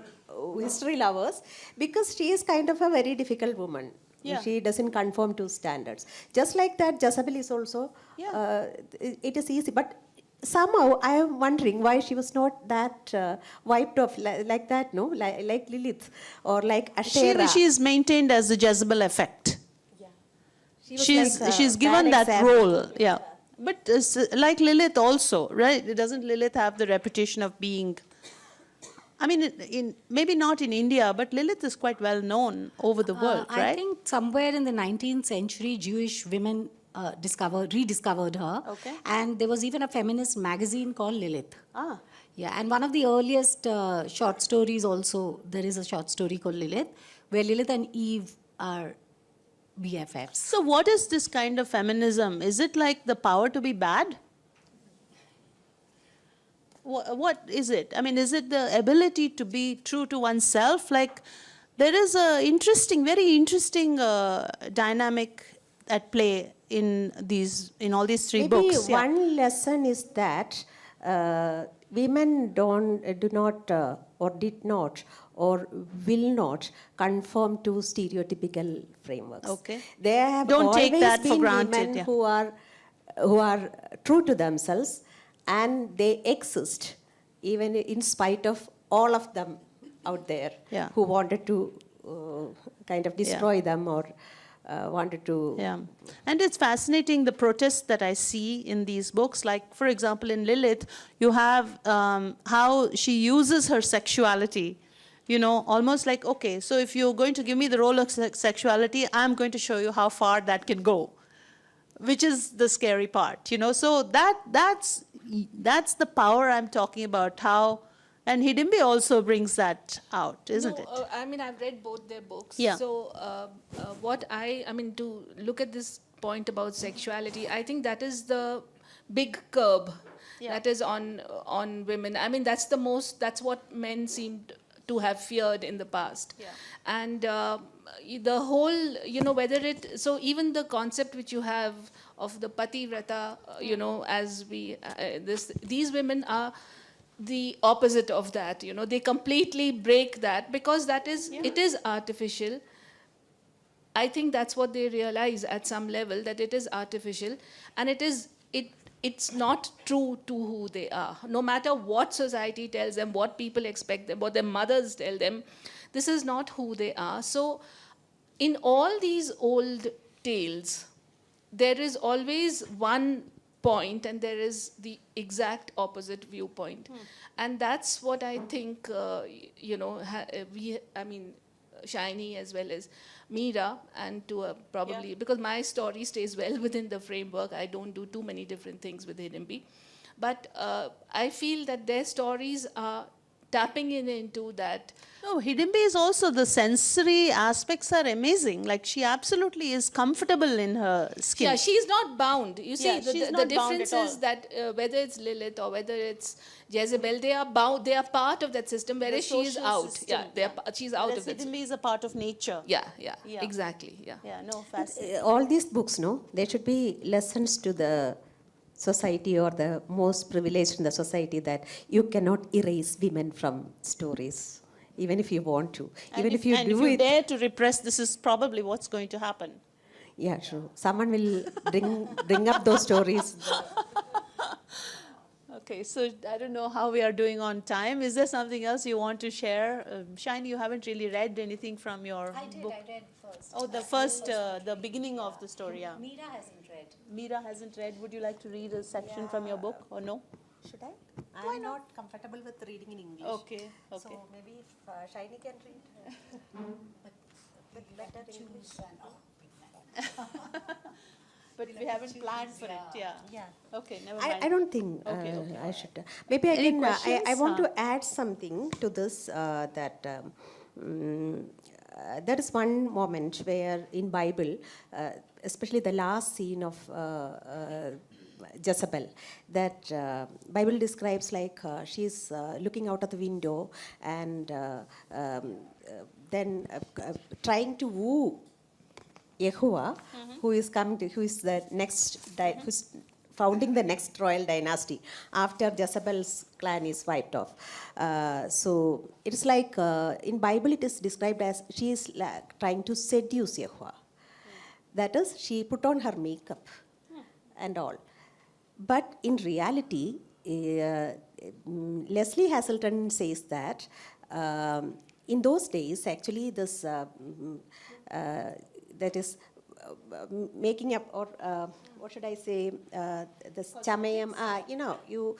history lovers, because she is kind of a very difficult woman. Yeah. She doesn't conform to standards. Just like that, Jezebel is also, it is easy. But somehow I am wondering why she was not that wiped off like that, no? Like Lilith or like Asherah. She is maintained as the Jezebel effect. Yeah. She's given that example. role. Yeah. But like Lilith also, right? Doesn't Lilith have the reputation of being... I mean, maybe not in India, but Lilith is quite well known over the world, right? I think somewhere in the 19th century, Jewish women rediscovered her. Okay. And there was even a feminist magazine called Lilith. Ah. Yeah, and one of the earliest short stories also, there is a short story called Lilith, where Lilith and Eve are BFFs. So what is this kind of feminism? Is it like the power to be bad? What is it? I mean, is it the ability to be true to oneself? Like, there is a very interesting dynamic at play in all these three books. Maybe one lesson is that women do not or did not or will not conform to stereotypical frameworks. Okay. There have Don't always take that been for granted. Women who are true to themselves, and they exist even in spite of all of them out there Yeah. who wanted to kind of destroy them or wanted to. Yeah. And it's fascinating the protests that I see in these books. Like, for example, in Lilith, you have how she uses her sexuality, you know, almost like, okay, so if you're going to give me the role of sexuality, I'm going to show you how far that can go, which is the scary part, you know. So that's the power I'm talking about, how, and Hidimbi also brings that out, isn't it? I mean, I've read both their books. Yeah. So I mean, to look at this point about sexuality, I think that is the big curb that is on women. I mean, that's what men seemed to have feared in the past. Yeah. And the whole, you know, whether it, so even the concept which you have of the pativrata, you know, as these women are the opposite of that, you know, they completely break that because that is, it is artificial. I think that's what they realize at some level, that it is artificial and it's not true to who they are. No matter what society tells them, what people expect them, what their mothers tell them, this is not who they are. So in all these old tales, there is always one point and there is the exact opposite viewpoint. And that's what I think, you know, I mean, Shinie as well as Meera, and to probably, because my story stays well within the framework, I don't do too many different things with Hidimbi. But I feel that their stories are tapping into that. No, Hidimbi is also, the sensory aspects are amazing. Like, she absolutely is comfortable in her skin. Yeah, she's not bound. You see, she's the not bound difference at all. is that whether it's Lilith or whether it's Jezebel, they are bound. They are part of that system, whereas she is social out. system, She's out Whereas of that. Hidimbi is a part of nature. Yeah, Yeah. exactly. Yeah. Yeah, no, fascinating. All these books, no, there should be lessons to the society or the most privileged in the society, that you cannot erase women from stories, even if you want to. Even if you and do if you it. dare to repress, this is probably what's going to happen. Yeah, sure. Someone will bring up those stories. Okay, so I don't know how we are doing on time. Is there something else you want to share? Shinie, you haven't really read anything from your book. I read first. Oh, the first, the beginning of the story, yeah. Meera hasn't read. Meera hasn't read. Would you like to read a section from your book or no? Should I? I'm not comfortable with reading in English. Okay, okay. So maybe if Shinie can read with better English. But we haven't planned for it, yeah. Yeah. Okay, never mind. I don't think Okay, okay, I should. Maybe I Any can. questions? I want to add something to this. That there is one moment where in Bible, especially the last scene of Jezebel, that Bible describes like she's looking out of the window and then trying to woo Yehovah, who is coming to, who is the next, who's founding the next royal dynasty after Jezebel's clan is wiped off. So it's like in Bible it is described as she is trying to seduce Yehovah. That is, she put on her makeup and all. But in reality, Leslie Hazelton says that in those days, actually, this that is making up, or what should I say, this chamayam, you know, you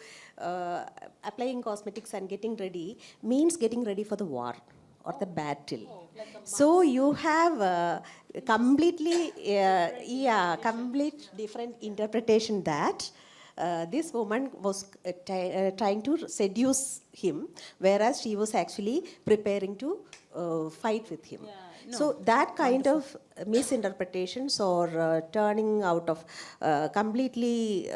applying cosmetics and getting ready means getting ready for the war or the battle. So you have completely, complete different interpretation that this woman was trying to seduce him, whereas she was actually preparing to fight with him. Yeah, no. So that kind of misinterpretations or turning out of completely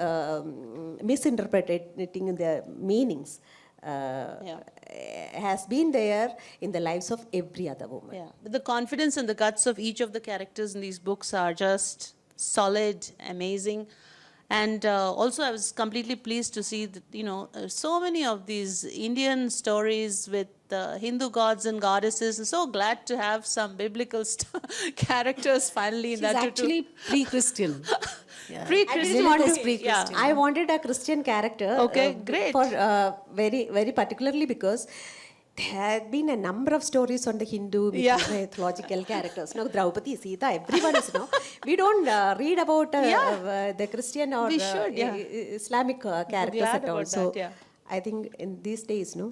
misinterpreting the meanings has been there in the lives of every other woman. Yeah, but the confidence and the guts of each of the characters in these books are just solid, amazing. And also, I was completely pleased to see that, you know, so many of these Indian stories with Hindu gods and goddesses. I'm so glad to have some biblical characters finally in She's that. actually pre-Christian. Pre-Christian. Lilith is pre-Christian. I wanted a Christian character. Okay, great. For very, very particularly because there have been a number of stories on the Hindu Yeah. mythological characters. No, Draupadi, Sita, everyone is, no. We don't read about the Christian or We should, yeah. Islamic characters glad at all. about So that, yeah. I think in these days, no,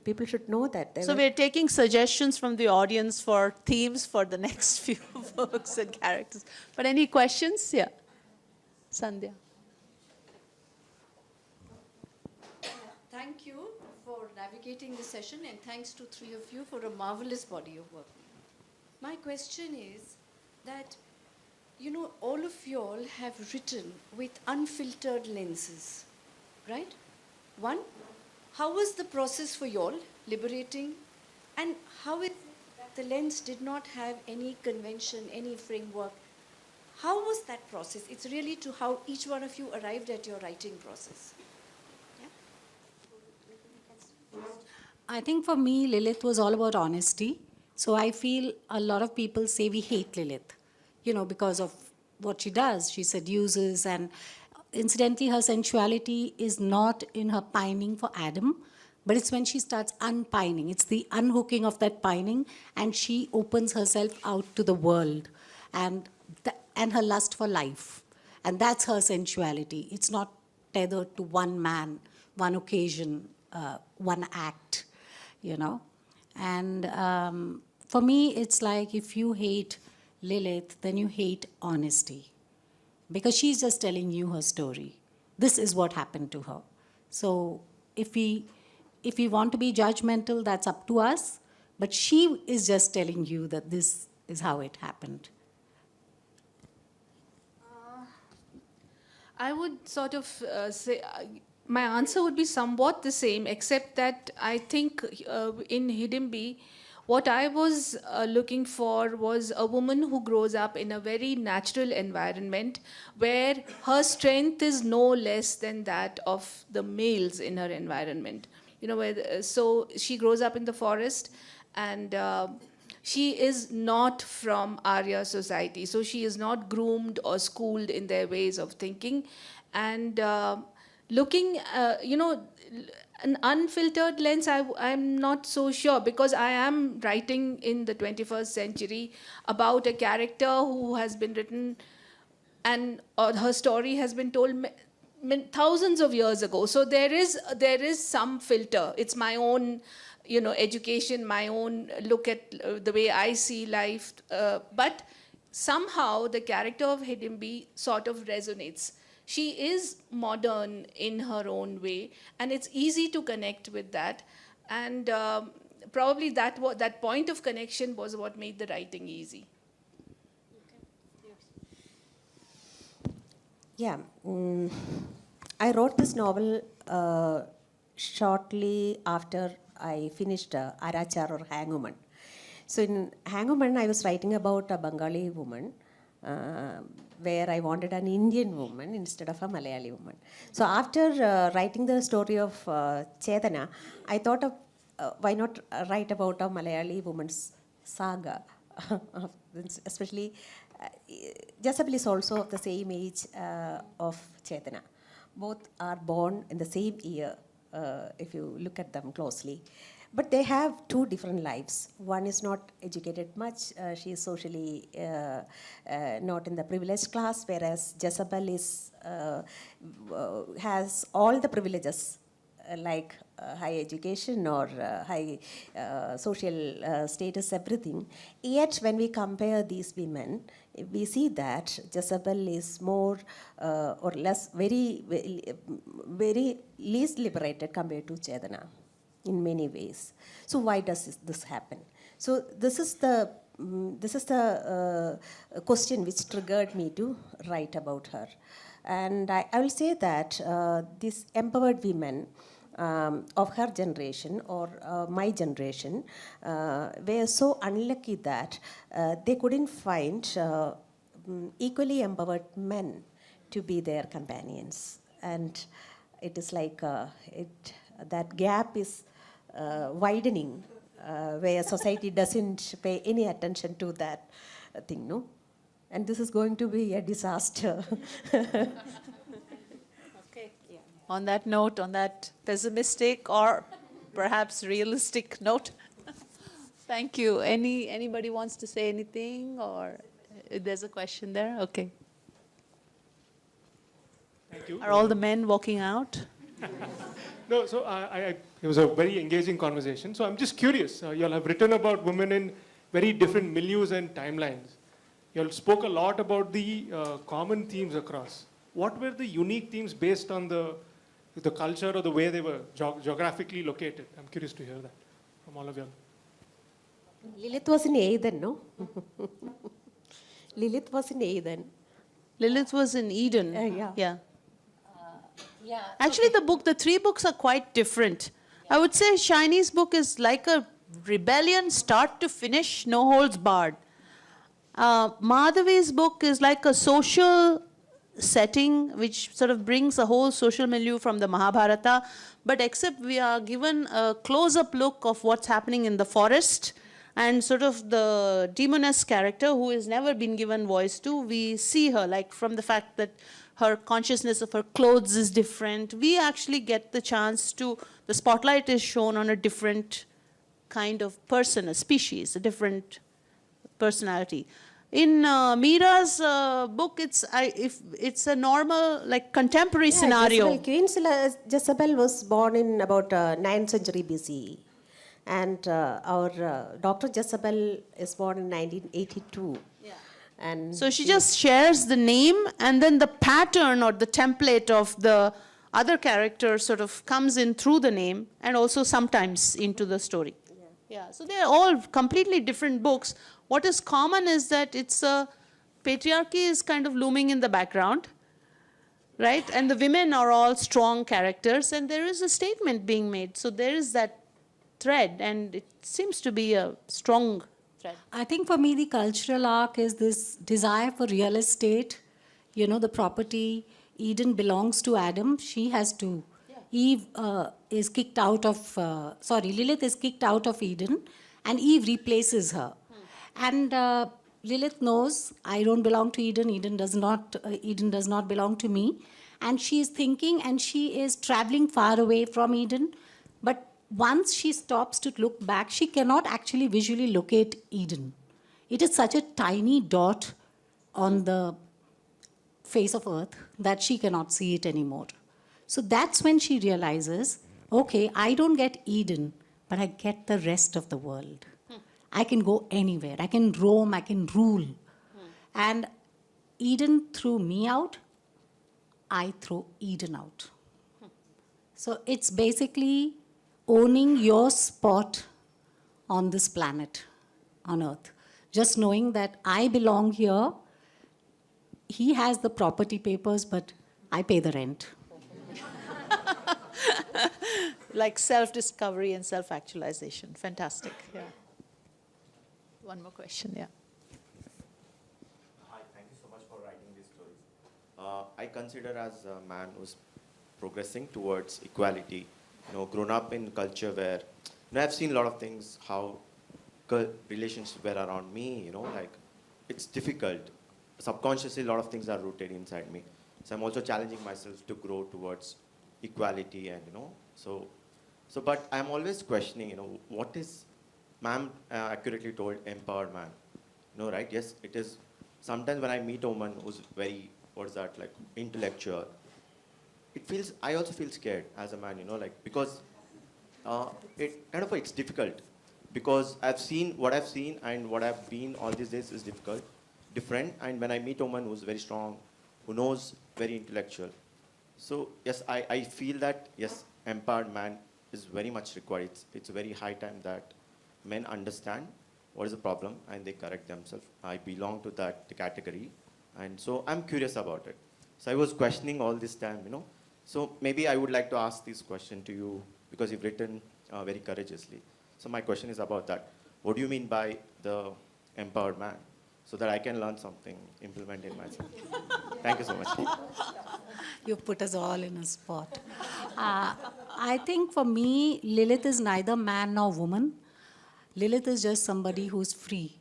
people should know that. So we're taking suggestions from the audience for themes for the next few books and characters. But any questions? Yeah. Sandhya. Thank you for navigating the session, and thanks to three of you for a marvelous body of work. My question is that, you know, all of you all have written with unfiltered lenses, right? One, how was the process for you all liberating? And how is it that the lens did not have any convention, any framework? How was that process? It's really to how each one of you arrived at your writing process. I think for me, Lilith was all about honesty. So I feel a lot of people say we hate Lilith, you know, because of what she does. She seduces, and incidentally, her sensuality is not in her pining for Adam, but it's when she starts unpining. It's the unhooking of that pining, and she opens herself out to the world and her lust for life. And that's her sensuality. It's not tethered to one man, one occasion, one act, you know. And for me, it's like if you hate Lilith, then you hate honesty. Because she's just telling you her story. This is what happened to her. So if we want to be judgmental, that's up to us. But she is just telling you that this is how it happened. I would sort of say my answer would be somewhat the same, except that I think in Hidimbi, what I was looking for was a woman who grows up in a very natural environment where her strength is no less than that of the males in her environment. You know, so she grows up in the forest, and she is not from Arya society. So she is not groomed or schooled in their ways of thinking. And looking, you know, an unfiltered lens, I'm not so sure, because I am writing in the 21st century about a character who has been written and her story has been told thousands of years ago. So there is some filter. It's my own, you know, education, my own look at the way I see life. But somehow the character of Hidimbi sort of resonates. She is modern in her own way, and it's easy to connect with that. And probably that point of connection was what made the writing easy. Yeah, I wrote this novel shortly after I finished Arachar or Hangwoman. So in Hangwoman, I was writing about a Bengali woman where I wanted an Indian woman instead of a Malayali woman. So after writing the story of Chetana, I thought of why not write about a Malayali woman's saga, especially Jezebel is also of the same age of Chetana. Both are born in the same year, if you look at them closely. But they have two different lives. One is not educated much. She is socially not in the privileged class, whereas Jezebel is, has all the privileges, like high education or high social status, everything. Yet when we compare these women, we see that Jezebel is more or less very least liberated compared to Chetana in many ways. So why does this happen? So this is the question which triggered me to write about her. And I will say that these empowered women of her generation or my generation were so unlucky that they couldn't find equally empowered men to be their companions. And it is like that gap is widening where society doesn't pay any attention to that thing, no? And this is going to be a disaster. Okay. Yeah. On that note, on that pessimistic or perhaps realistic note. Thank you. Anybody wants to say anything, or there's a question there? Okay. Thank you. Are all the men walking out? No, so it was a very engaging conversation. So I'm just curious. You all have written about women in very different milieus and timelines. You all spoke a lot about the common themes across. What were the unique themes based on the culture or the way they were geographically located? I'm curious to hear that from all of you all. Lilith was in Eden, no? Lilith was in Eden. Lilith was in Eden. Yeah. Yeah. Actually, the three books are quite different. I would say Shinie's book is like a rebellion, start to finish, no holds barred. Madhavi's book is like a social setting which sort of brings a whole social milieu from the Mahabharata, but except we are given a close-up look of what's happening in the forest, and sort of the demoness character who has never been given voice to, we see her, like from the fact that her consciousness of her clothes is different. We actually get the chance to, the spotlight is shown on a different kind of person, a species, a different personality. In Meera's book, it's a normal, like contemporary scenario. Jezebel, Queen Jezebel was born in about 9th century BC. And our Dr. Jezebel is born in 1982. Yeah. And So she just shares the name, and then the pattern or the template of the other character sort of comes in through the name and also sometimes into the story. Yeah, so they're all completely different books. What is common is that it's a patriarchy is kind of looming in the background, right? And the women are all strong characters, and there is a statement being made. So there is that thread, and it seems to be a strong thread. I think for me, the cultural arc is this desire for real estate, the property. Eden belongs to Adam. She has to. Eve is kicked out of, Lilith is kicked out of Eden, and Eve replaces her. And Lilith knows, I don't belong to Eden, Eden does not belong to me. And she is thinking, and she is traveling far away from Eden. But once she stops to look back, she cannot actually visually locate Eden. It is such a tiny dot on the face of earth that she cannot see it anymore. So that's when she realizes, okay, I don't get Eden, but I get the rest of the world. I can go anywhere. I can roam, I can rule. And Eden threw me out, I throw Eden out. So it's basically owning your spot on this planet, on Earth. Just knowing that I belong here, he has the property papers, but I pay the rent. Like self-discovery and self-actualization. Fantastic. Yeah. One more question, yeah. Hi, thank you so much for writing these stories. I consider as a man who's progressing towards equality, grown up in culture where, I've seen a lot of things, how relationships were around me, like it's difficult. Subconsciously, a lot of things are rooted inside me. So I'm also challenging myself to grow towards equality and, but I'm always questioning, what is, ma'am accurately told, empowered man, right? Yes, it is. Sometimes when I meet a woman who's very, intellectual, I also feel scared as a man, because it's difficult. Because I've seen what I've seen and what I've been all these days is different. And when I meet a woman who's very strong, who knows, very intellectual. So yes, I feel that, yes, empowered man is very much required. It's a very high time that men understand what is the problem and they correct themselves. I belong to that category. And so I'm curious about it. So I was questioning all this time, So maybe I would like to ask this question to you because you've written very courageously. So my question is about that. What do you mean by the empowered man? So that I can learn something, implement it myself. Thank you so much. You put us all in a spot. I think for me, Lilith is neither man nor woman. Lilith is just somebody who's free.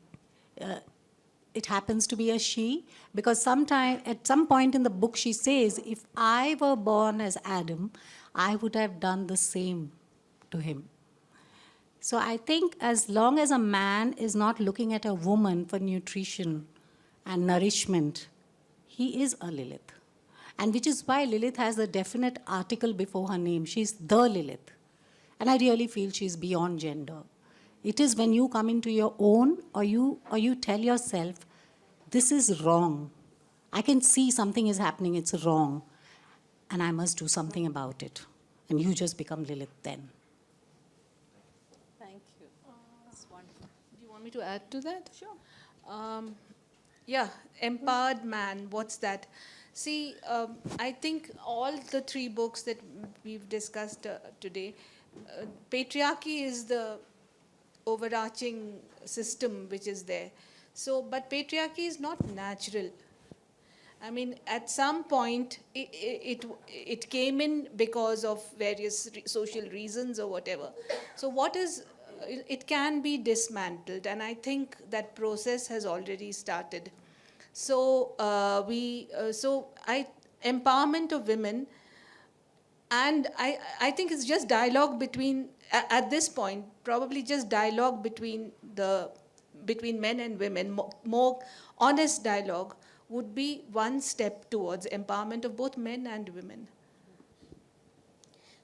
It happens to be a she, because at some point in the book she says, if I were born as Adam, I would have done the same to him. So I think as long as a man is not looking at a woman for nutrition and nourishment, he is a Lilith. And which is why Lilith has a definite article before her name. She's the Lilith. And I really feel she's beyond gender. It is when you come into your own, or you tell yourself, this is wrong. I can see something is happening, it's wrong. And I must do something about it. And you just become Lilith then. Thank you. That's wonderful. Do you want me to add to that? Sure. Yeah, empowered man, what's that? See, I think all the three books that we've discussed today, patriarchy is the overarching system which is there. So, but patriarchy is not natural. I mean, at some point, it came in because of various social reasons or whatever. So it can be dismantled, and I think that process has already started. So empowerment of women, and I think it's just dialogue between, at this point, probably just dialogue between men and women, more honest dialogue would be one step towards empowerment of both men and women.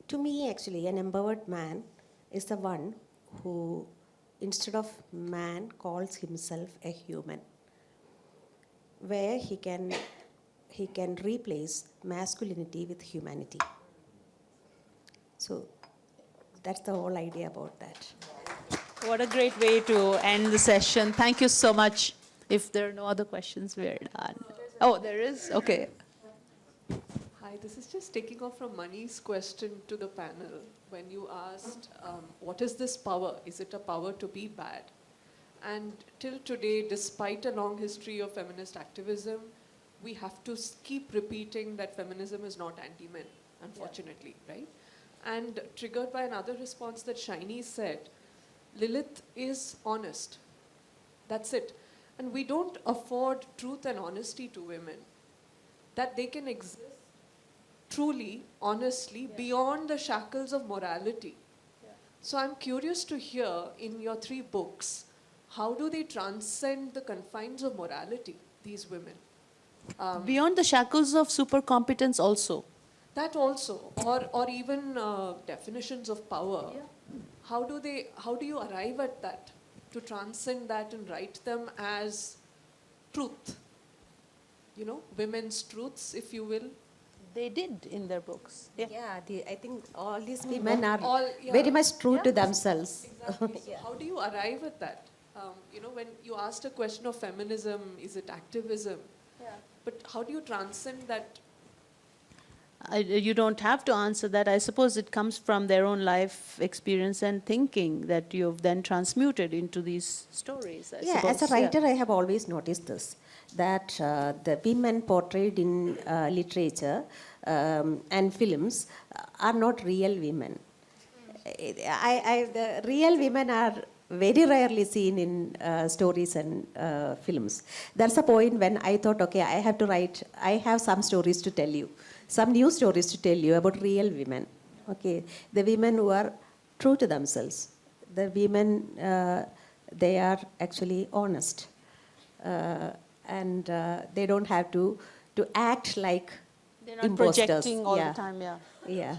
To me, actually, an empowered man is the one who, instead of man, calls himself a human, where he can replace masculinity with humanity. So that's the whole idea about that. What a great way to end the session. Thank you so much. If there are no other questions, we're done. Oh, there is? Okay. Hi, this is just taking off from Mani's question to the panel when you asked, what is this power? Is it a power to be bad? And till today, despite a long history of feminist activism, we have to keep repeating that feminism is not anti-men, unfortunately, right? And triggered by another response that Shinie said, Lilith is honest. That's it. And we don't afford truth and honesty to women, that they can exist truly, honestly, beyond the shackles of morality. So I'm curious to hear in your three books, how do they transcend the confines of morality, these women? Beyond the shackles of supercompetence also. That also, or even definitions of power. Yeah. How do you arrive at that, to transcend that and write them as truth? You know, women's truths, if you will. They did in their books. Yeah, I think all these women are yeah. very much true to themselves. Exactly. So how do you arrive at that? You know, when you asked a question of feminism, is it activism? Yeah. But how do you transcend that? You don't have to answer that. I suppose it comes from their own life experience and thinking that you've then transmuted into these stories. I suppose. As a writer, I have always noticed this, that the women portrayed in literature and films are not real women. The real women are very rarely seen in stories and films. That's a point when I thought, okay, I have some stories to tell you, some new stories to tell you about real women. Okay, the women who are true to themselves, the women, they are actually honest, and they don't have to act like They're not imposters. projecting all the time, Yeah.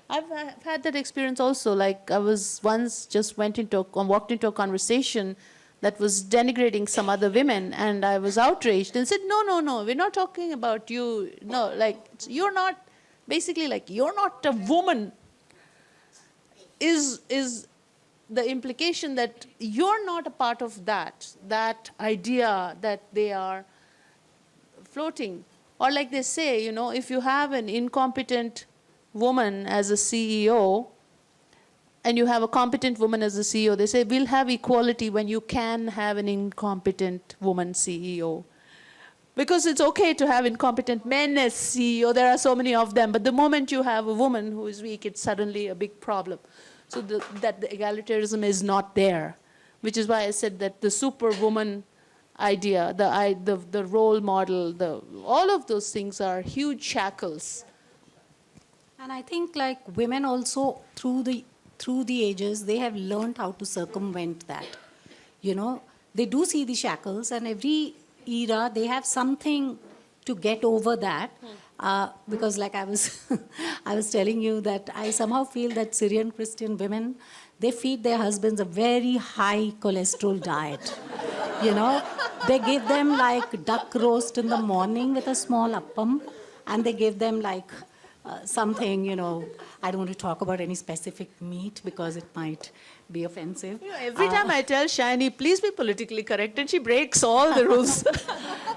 I've had that experience also. Like I was once walked into a conversation that was denigrating some other women, and I was outraged and said, no, we're not talking about you. No, like you're not, basically like you're not a woman. Is the implication that you're not a part of that idea that they are floating. Or like they say, you know, if you have an incompetent woman as a CEO and you have a competent woman as a CEO, they say we'll have equality when you can have an incompetent woman CEO. Because it's okay to have incompetent men as CEO, there are so many of them, but the moment you have a woman who is weak, it's suddenly a big problem. So that the egalitarianism is not there, which is why I said that the superwoman idea, the role model, all of those things are huge shackles. And I think like women also, through the through the ages, they have learned how to circumvent that. You know, they do see the shackles, and every era they have something to get over that. Because like I was, I was telling you that I somehow feel that Syrian Christian women, they feed their husbands a very high cholesterol diet. You know, they give them like duck roast in the morning with a small appam, and they give them like something, you know, I don't want to talk about any specific meat because it might be offensive. You know, every time I tell Shinie, please be politically correct, and she breaks all the rules.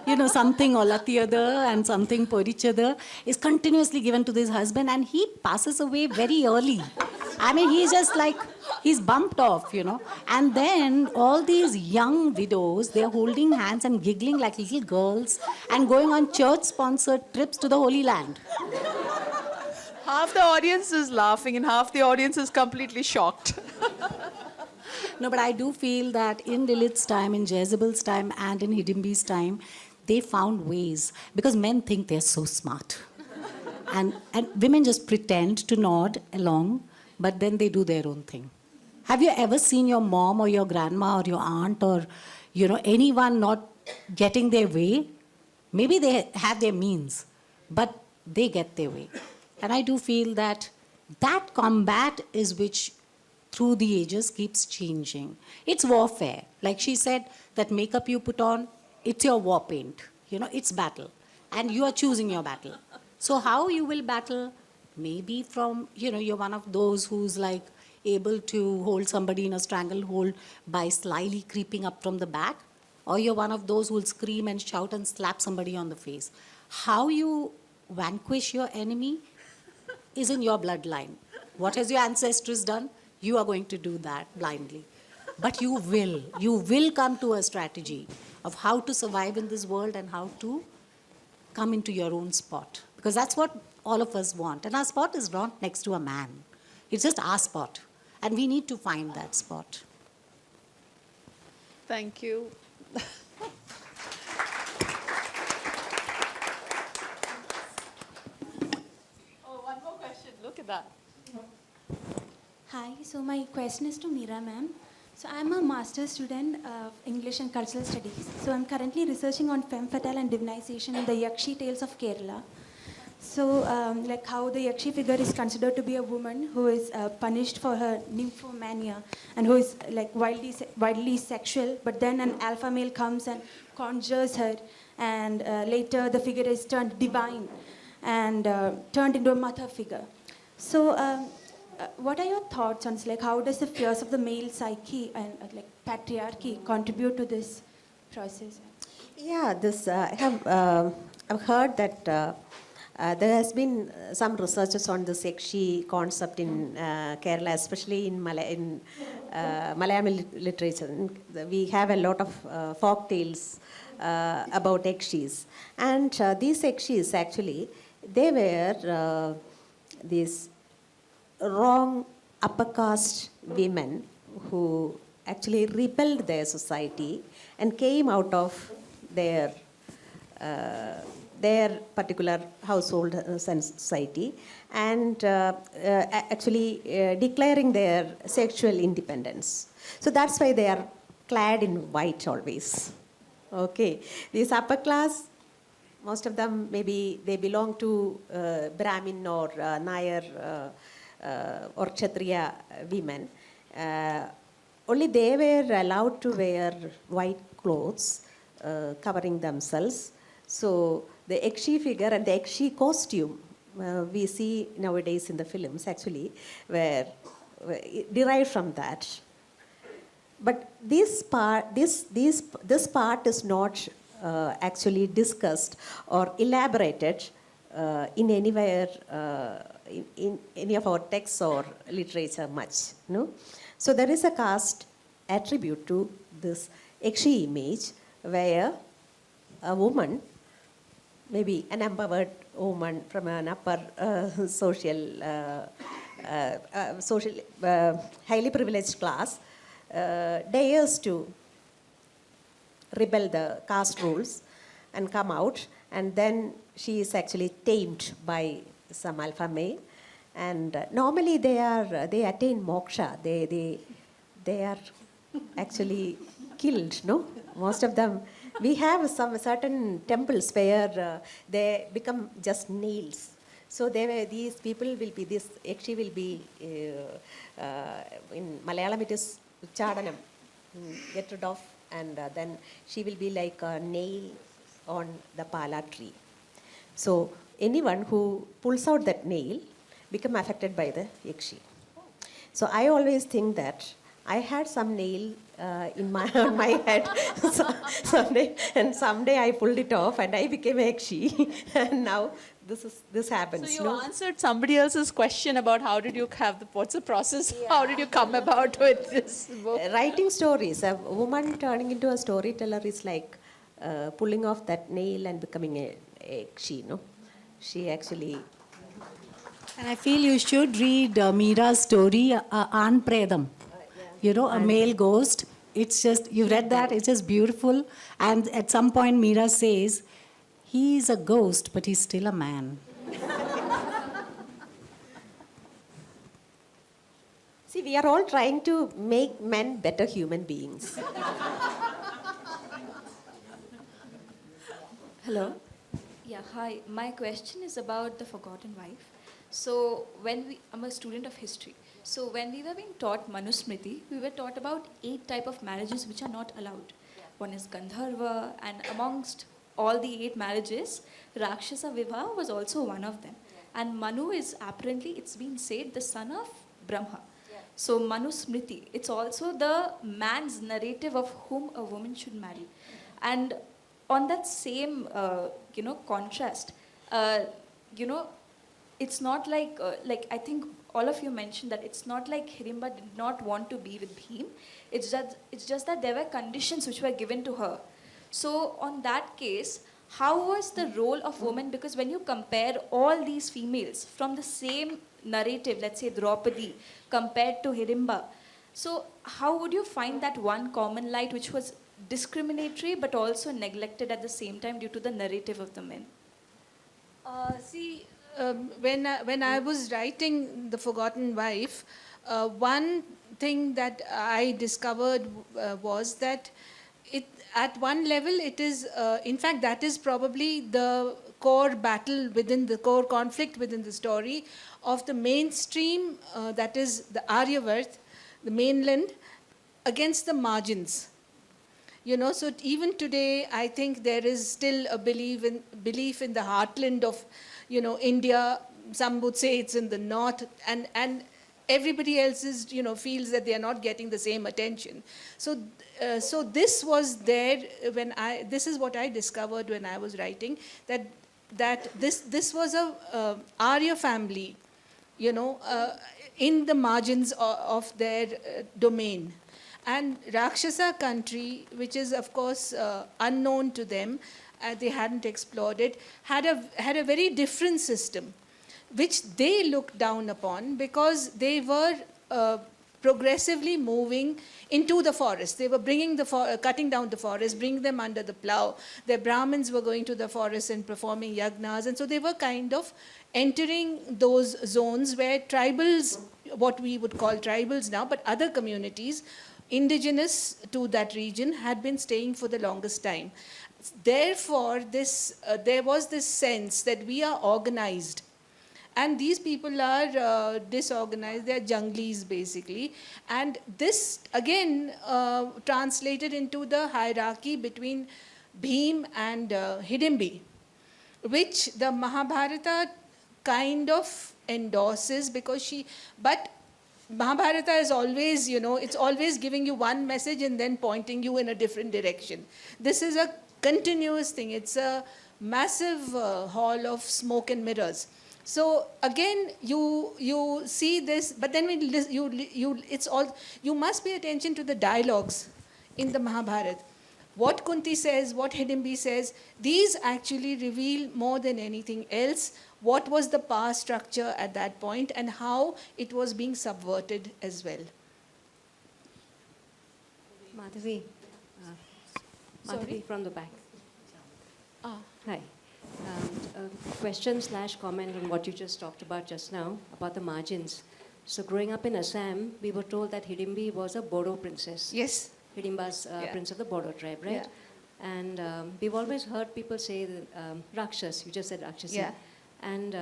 You know, something olatiyada and something porichada is continuously given to this husband, and he passes away very early. I mean, he's just like, he's bumped off, you know. And then all these young widows, they're holding hands and giggling like little girls and going on church-sponsored trips to the Holy Land. Half the audience is laughing and half the audience is completely shocked. No, but I do feel that in Lilith's time, in Jezebel's time, and in Hidimbi's time, they found ways, because men think they're so smart. And women just pretend to nod along, but then they do their own thing. Have you ever seen your mom or your grandma or your aunt or, you know, anyone not getting their way? Maybe they have their means, but they get their way. And I do feel that that combat is which through the ages keeps changing. It's warfare. Like she said, that makeup you put on, it's your war paint. You know, it's battle. And you are choosing your battle. So how you will battle? Maybe from, you know, you're one of those who's like able to hold somebody in a stranglehold by slyly creeping up from the back. Or you're one of those who will scream and shout and slap somebody on the face. How you vanquish your enemy is in your bloodline. What has your ancestors done? You are going to do that blindly. But you will come to a strategy of how to survive in this world and how to come into your own spot. Because that's what all of us want. And our spot is not next to a man. It's just our spot. And we need to find that spot. Thank you. Oh, one more question. Look at that. Hi, so my question is to Meera ma'am. So I'm a master's student of English and Cultural Studies. So I'm currently researching on femme fatale and divinization in the Yakshi tales of Kerala. So like how the Yakshi figure is considered to be a woman who is punished for her nymphomania and who is like wildly sexual, but then an alpha male comes and conjures her, and later the figure is turned divine and turned into a mother figure. So what are your thoughts on this? Like, how does the fears of the male psyche and like patriarchy contribute to this process? Yeah, this I've heard that there has been some researches on this Yakshi concept in Kerala, especially in Malayalam literature. We have a lot of folk tales about Yakshis, and these Yakshis actually, they were these wrong upper caste women who actually rebelled their society and came out of their particular household and society, and actually declaring their sexual independence. So that's why they are clad in white always. Okay, these upper class, most of them maybe they belong to Brahmin or Nair or Kshatriya women. Only they were allowed to wear white clothes covering themselves. So the Yakshi figure and the Yakshi costume we see nowadays in the films actually were derived from that. But this part is not actually discussed or elaborated in anywhere in any of our texts or literature much. No? So there is a caste attribute to this Yakshi image where a woman, maybe an empowered woman from an upper highly privileged class, dares to rebel the caste rules and come out, and then she is actually tamed by some alpha male, And normally they attain moksha. They are actually killed, no? Most of them. We have some certain temples where they become just nails. So these people will be this. Actually, will be in Malayalam it is chadanam, get rid of, and then she will be like a nail on the pala tree. So anyone who pulls out that nail become affected by the yakshi. So I always think that I had some nail in on my head someday I pulled it off and I became a yakshi. And now this happens. So you answered somebody else's question about how did you have what's the process? Yeah. How did you come about with this book? Writing stories. A woman turning into a storyteller is like pulling off that nail and becoming a yakshi, no? She actually... And I feel you should read Meera's story, An Predam. You know, a male ghost. It's just, you read that, it's just beautiful. And at some point, Meera says, he's a ghost, but he's still a man. See, we are all trying to make men better human beings. Hello. Yeah, hi. My question is about the forgotten wife. So I'm a student of history. So when we were being taught Manusmriti, we were taught about 8 types of marriages which are not allowed. One is Gandharva, and amongst all the 8 marriages, Rakshasa Vivaha was also one of them. And Manu is apparently, it's been said, the son of Brahma. So Manusmriti, it's also the man's narrative of whom a woman should marry. And on that same, contrast, it's not like I think all of you mentioned that it's not like Hidimbi did not want to be with Bheem. It's just that there were conditions which were given to her. So on that case, how was the role of women? Because when you compare all these females from the same narrative, let's say Draupadi, compared to Hidimbi, so how would you find that one common light which was discriminatory but also neglected at the same time due to the narrative of the men? When I was writing The Forgotten Wife, one thing that I discovered was that at one level it is, in fact, that is probably the core battle within the core conflict within the story of the mainstream, that is the Aryavart, the mainland, against the margins. So even today, I think there is still a belief in the heartland of, India. Some would say it's in the north, and everybody else is, feels that they are not getting the same attention. So this was there this is what I discovered when I was writing, that this was a Arya family, in the margins of their domain. And Rakshasa country, which is of course unknown to them, they hadn't explored it, had a very different system, which they looked down upon because they were progressively moving into the forest. They were cutting down the forest, bringing them under the plow. The Brahmins were going to the forest and performing yagnas, and so they were kind of entering those zones where tribals, what we would call tribals now, but other communities indigenous to that region had been staying for the longest time. Therefore, there was this sense that we are organized. And these people are disorganized, they are junglis basically. And this again translated into the hierarchy between Bheem and Hidimbi, which the Mahabharata kind of endorses but Mahabharata is always, it's always giving you one message and then pointing you in a different direction. This is a continuous thing. It's a massive hall of smoke and mirrors. So again, you see this, but then you must pay attention to the dialogues in the Mahabharata. What Kunti says, what Hidimbi says, these actually reveal more than anything else what was the power structure at that point and how it was being subverted as well. Madhavi. Madhavi from the back. Ah. Hi. A question slash comment on what you just talked about just now, about the margins. So growing up in Assam, we were told that Hidimbi was a Bodo princess. Yes. Hidimba's prince of the Bodo tribe, right? Yeah. And we've always heard people say that, Rakshas, you just said Rakshasi. Yeah. And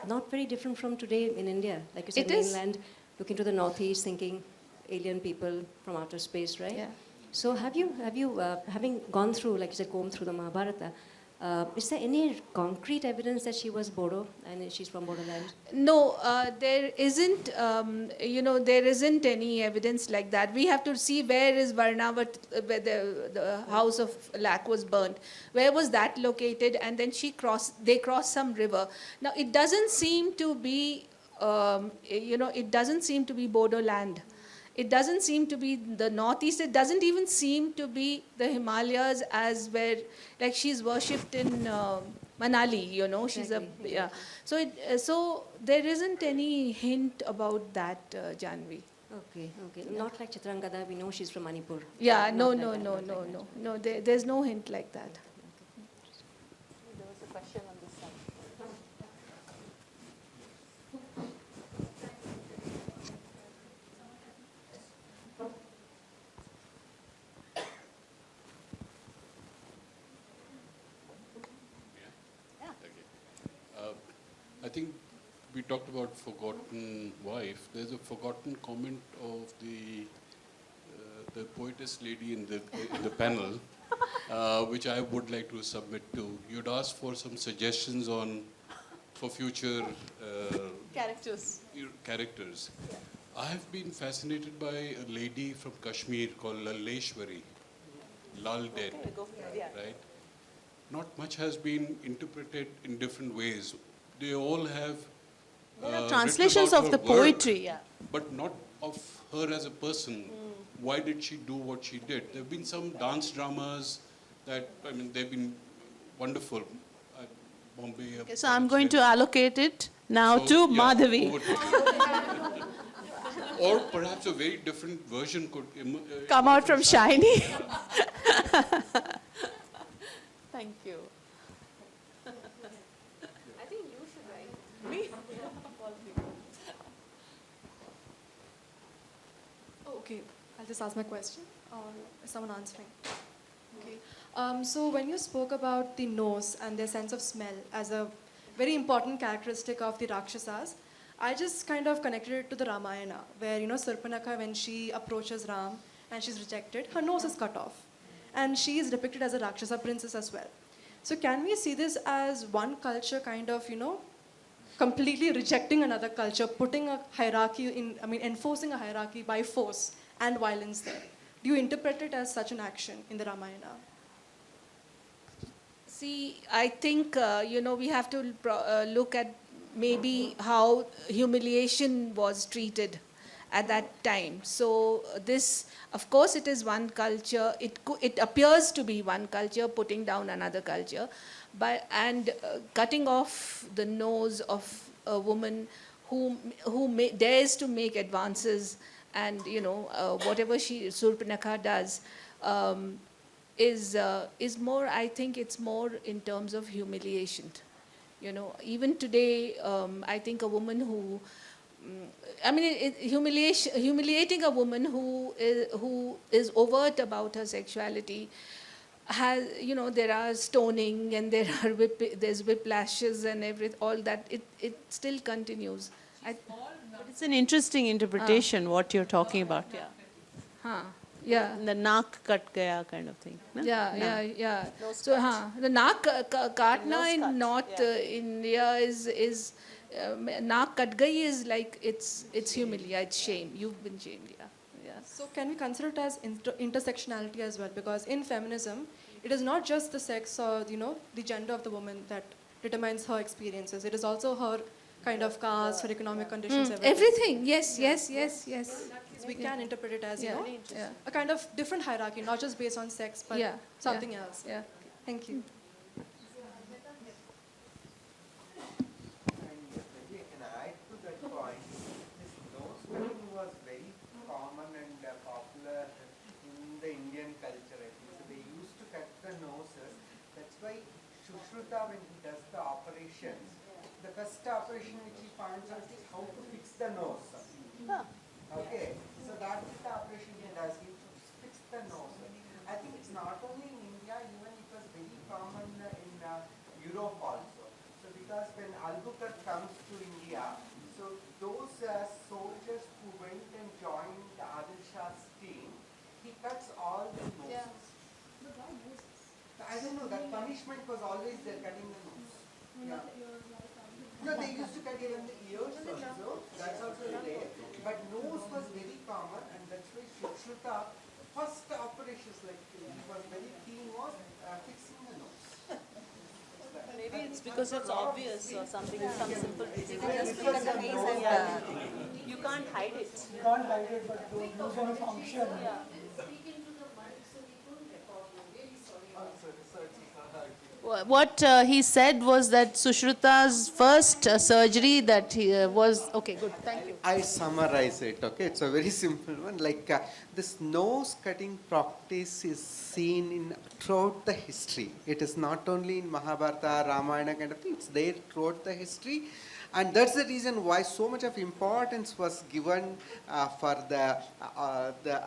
not very different from today in India. Like you said, It is. mainland, looking to the northeast, thinking alien people from outer space, right? Yeah. So have you having gone through, like you said, combed through the Mahabharata, is there any concrete evidence that she was Bodo and she's from Bodoland? No, there isn't, there isn't any evidence like that. We have to see where is Varnavat, where the house of Lak was burnt. Where was that located? And then they crossed some river. Now, it doesn't seem to be, it doesn't seem to be Bodo land. It doesn't seem to be the northeast. It doesn't even seem to be the Himalayas as where, like she's worshipped in Manali, she's Exactly. yeah. So so there isn't any hint about that, Janvi. Okay. Not like Chitrangada, we know she's from Manipur. Yeah, no, Not like no, that, no, not like no, that. no. There's no hint like that. There was a question on this side. I think we talked about forgotten wife. There's a forgotten comment of the poetess lady in the panel, which I would like to submit to. You'd asked for some suggestions for future Characters. characters. I have been fascinated by a lady from Kashmir called Laleshwari, Lal Dead, right? Not much has been interpreted in different ways. They all have There are written translations about of her the work, poetry, yeah. but not of her as a person. Why did she do what she did? There have been some dance dramas that, they've been wonderful. Bombay. Okay, so I'm going to allocate it now to Madhavi. over to you. Or perhaps a very different version could Come out from Shinie. Thank you. I think you should write. Me? Oh, okay, I'll just ask my question, or is someone answering? Okay. So when you spoke about the nose and their sense of smell as a very important characteristic of the Rakshasas, I just kind of connected it to the Ramayana, where, Surpanakha, when she approaches Ram and she's rejected, her nose is cut off. And she is depicted as a Rakshasa princess as well. So can we see this as one culture kind of, completely rejecting another culture, putting a hierarchy enforcing a hierarchy by force and violence there? Do you interpret it as such an action in the Ramayana? See, I think, we have to look at maybe how humiliation was treated at that time. So this, of course, it is one culture. It appears to be one culture putting down another culture, and cutting off the nose of a woman who dares to make advances, and whatever Surpanakha does is more. I think it's more in terms of humiliation. Even today, I think a woman who, humiliating a woman who is overt about her sexuality has, there are stoning and there's whiplashes and all that. It still continues. But it's an interesting interpretation, what you're talking about. Yeah. Yeah. The naak kat gaya kind of thing. No? Yeah. So, the naak katna in North India is naak kat gayi is like it's humiliation, it's shame. You've been shamed. Yeah. So can we consider it as intersectionality as well? Because in feminism, it is not just the sex or the gender of the woman that determines her experiences. It is also her kind of caste, her economic conditions, Everything. Yes. We can interpret it as Yeah. a kind of different hierarchy, not just based on sex, but something else. Yeah. Thank you. Can I add to that point? This nose cutting was very common and popular in the Indian culture. I think. So they used to cut the noses. That's why Shushruta Sushruta, when he does the operations, the first operation which he finds out is how to fix the nose. Okay, so that is the operation he does. He fix the nose. I think it's not only in India, even it was very common in Europe also. So because when Albuquerque comes to India, so those soldiers who went and joined Adil Shah's team, he cuts all the noses. I don't know, that punishment was always there, cutting the nose. Yeah. No, they used to cut even the ears also, that's also there. But nose was very common, and that's why Sushruta, first operations, like he was very keen was fixing the nose. Maybe it's because it's obvious or something, some simple reason. You can't hide it. You can't hide it, but those use any function. What he said was that Sushruta's first surgery that he was, okay, good, thank you. I summarize it, okay? It's a very simple one. Like this nose cutting practice is seen in throughout the history. It is not only in Mahabharata, Ramayana kind of thing, it's there throughout the history. And that's the reason why so much of importance was given for the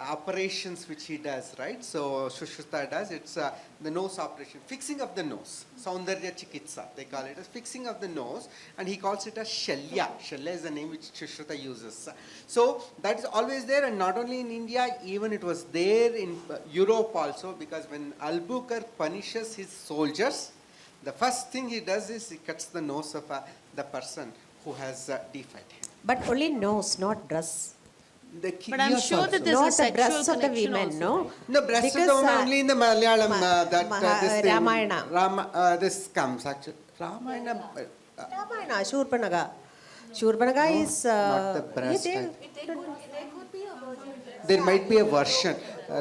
operations which he does, right? So Sushruta does, it's the nose operation, fixing of the nose, Saundarya Chikitsa, they call it as fixing of the nose, and he calls it as Shalya. Shalya is the name which Sushruta uses. So that is always there, and not only in India, even it was there in Europe also, because when Albuquerque punishes his soldiers, the first thing he does is he cuts the nose of the person who has defied him. But only nose, not dress. But I'm sure that there's not a sexual the breasts of the connection women, also. no? No, breast of Because, the woman only in the Malayalam this thing, Ramayana. This comes actually. Ramayana. Ramayana, Shurpanaga. Shurpanaga is... not the breast. yeah, There might be a version.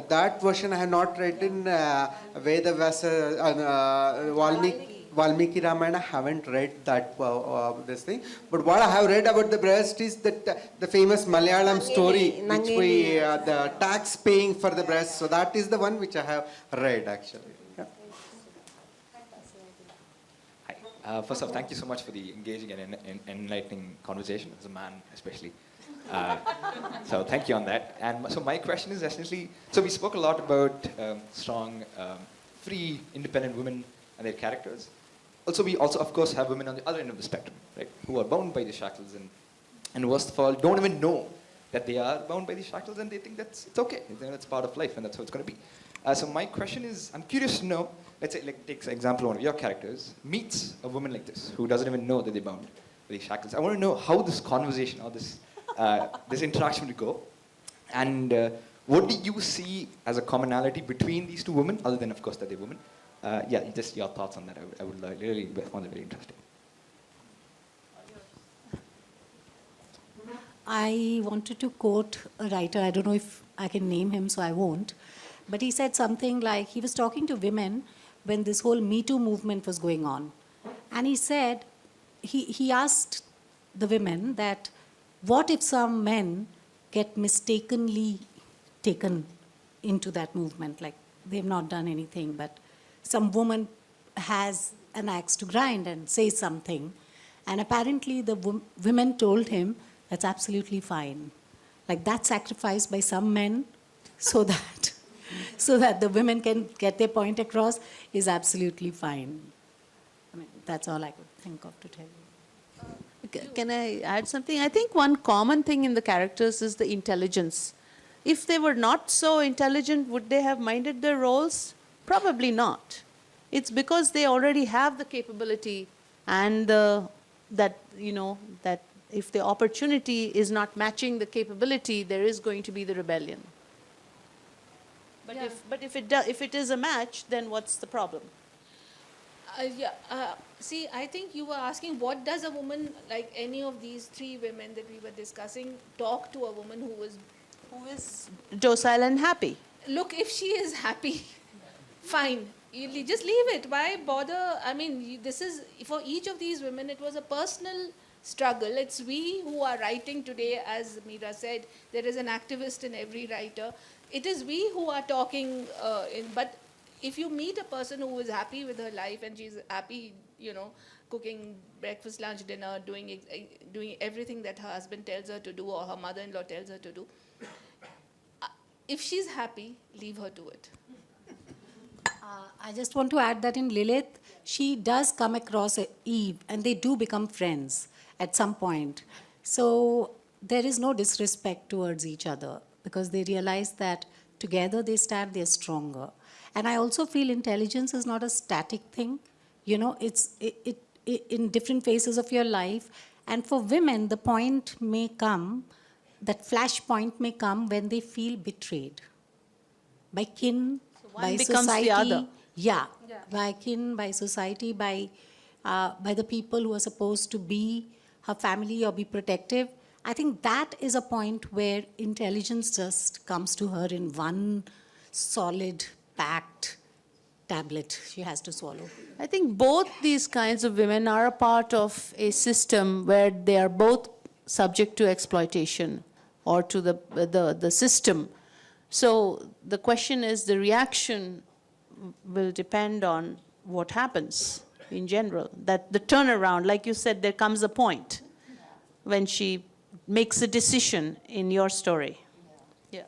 That version I have not read in Veda Vasa, Valmiki Ramayana. Haven't read that this thing. But what I have read about the breast is that the famous Malayalam story, which we the tax paying for the breast. So that is the one which I have read actually. Yeah. Hi. First off, thank you so much for the engaging and enlightening conversation, as a man especially. So thank you on that. And so my question is essentially, so we spoke a lot about strong, free, independent women and their characters. Also, we also, of course, have women on the other end of the spectrum, right, who are bound by the shackles and worst of all, don't even know that they are bound by these shackles, and they think it's okay, that's part of life, and that's how it's going to be. So my question is, I'm curious to know, let's say, like, take an example, one of your characters meets a woman like this, who doesn't even know that they're bound by these shackles. I want to know how this conversation, or this this interaction will go, and what do you see as a commonality between these two women, other than, of course, that they're women? Yeah, just your thoughts on that. I would really find it very interesting. I wanted to quote a writer, I don't know if I can name him, so I won't, but he said something like, he was talking to women when this whole Me Too movement was going on. And he said, he asked the women that, what if some men get mistakenly taken into that movement, like they've not done anything, but some woman has an axe to grind and says something, and apparently the women told him that's absolutely fine. Like that sacrifice by some men so that the women can get their point across is absolutely fine. I mean, that's all I could think of to tell you. Can I add something? I think one common thing in the characters is the intelligence. If they were not so intelligent, would they have minded their roles? Probably not. It's because they already have the capability and that if the opportunity is not matching the capability, there is going to be the rebellion. But yeah. if it is a match, then what's the problem? See, I think you were asking, what does a woman, like any of these three women that we were discussing, talk to a woman who is docile and happy? Look, if she is happy, fine. You just leave it. Why bother? I mean, this is, for each of these women, it was a personal struggle. It's we who are writing today, as Meera said, there is an activist in every writer. It is we who are talking, but if you meet a person who is happy with her life and she's happy cooking breakfast, lunch, dinner, doing everything that her husband tells her to do or her mother-in-law tells her to do. If she's happy, leave her to it. I just want to add that in Lilith, she does come across Eve and they do become friends at some point. So there is no disrespect towards each other because they realize that together they stand, they're stronger. And I also feel intelligence is not a static thing. It's in different phases of your life. And for women, the point may come, that flash point may come when they feel betrayed by kin, one by becomes society. the other. Yeah, by kin, by society, by the people who are supposed to be her family or be protective. I think that is a point where intelligence just comes to her in one solid, packed tablet she has to swallow. I think both these kinds of women are a part of a system where they are both subject to exploitation or to the system. So the question is, the reaction will depend on what happens in general. That the turnaround, like you said, there comes a point when she makes a decision in your story. Yeah.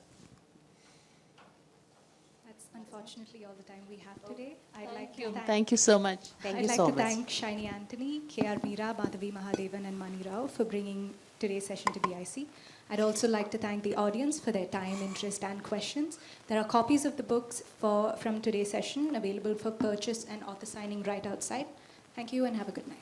That's unfortunately all the time we have today. I'd like to Thank you so much. I'd like to thank Shinie Antony, KR Meera, Madahavi Mahadevan, and Mani Rao for bringing today's session to BIC. I'd also like to thank the audience for their time, interest, and questions. There are copies of the books from today's session available for purchase and author signing right outside. Thank you and have a good night.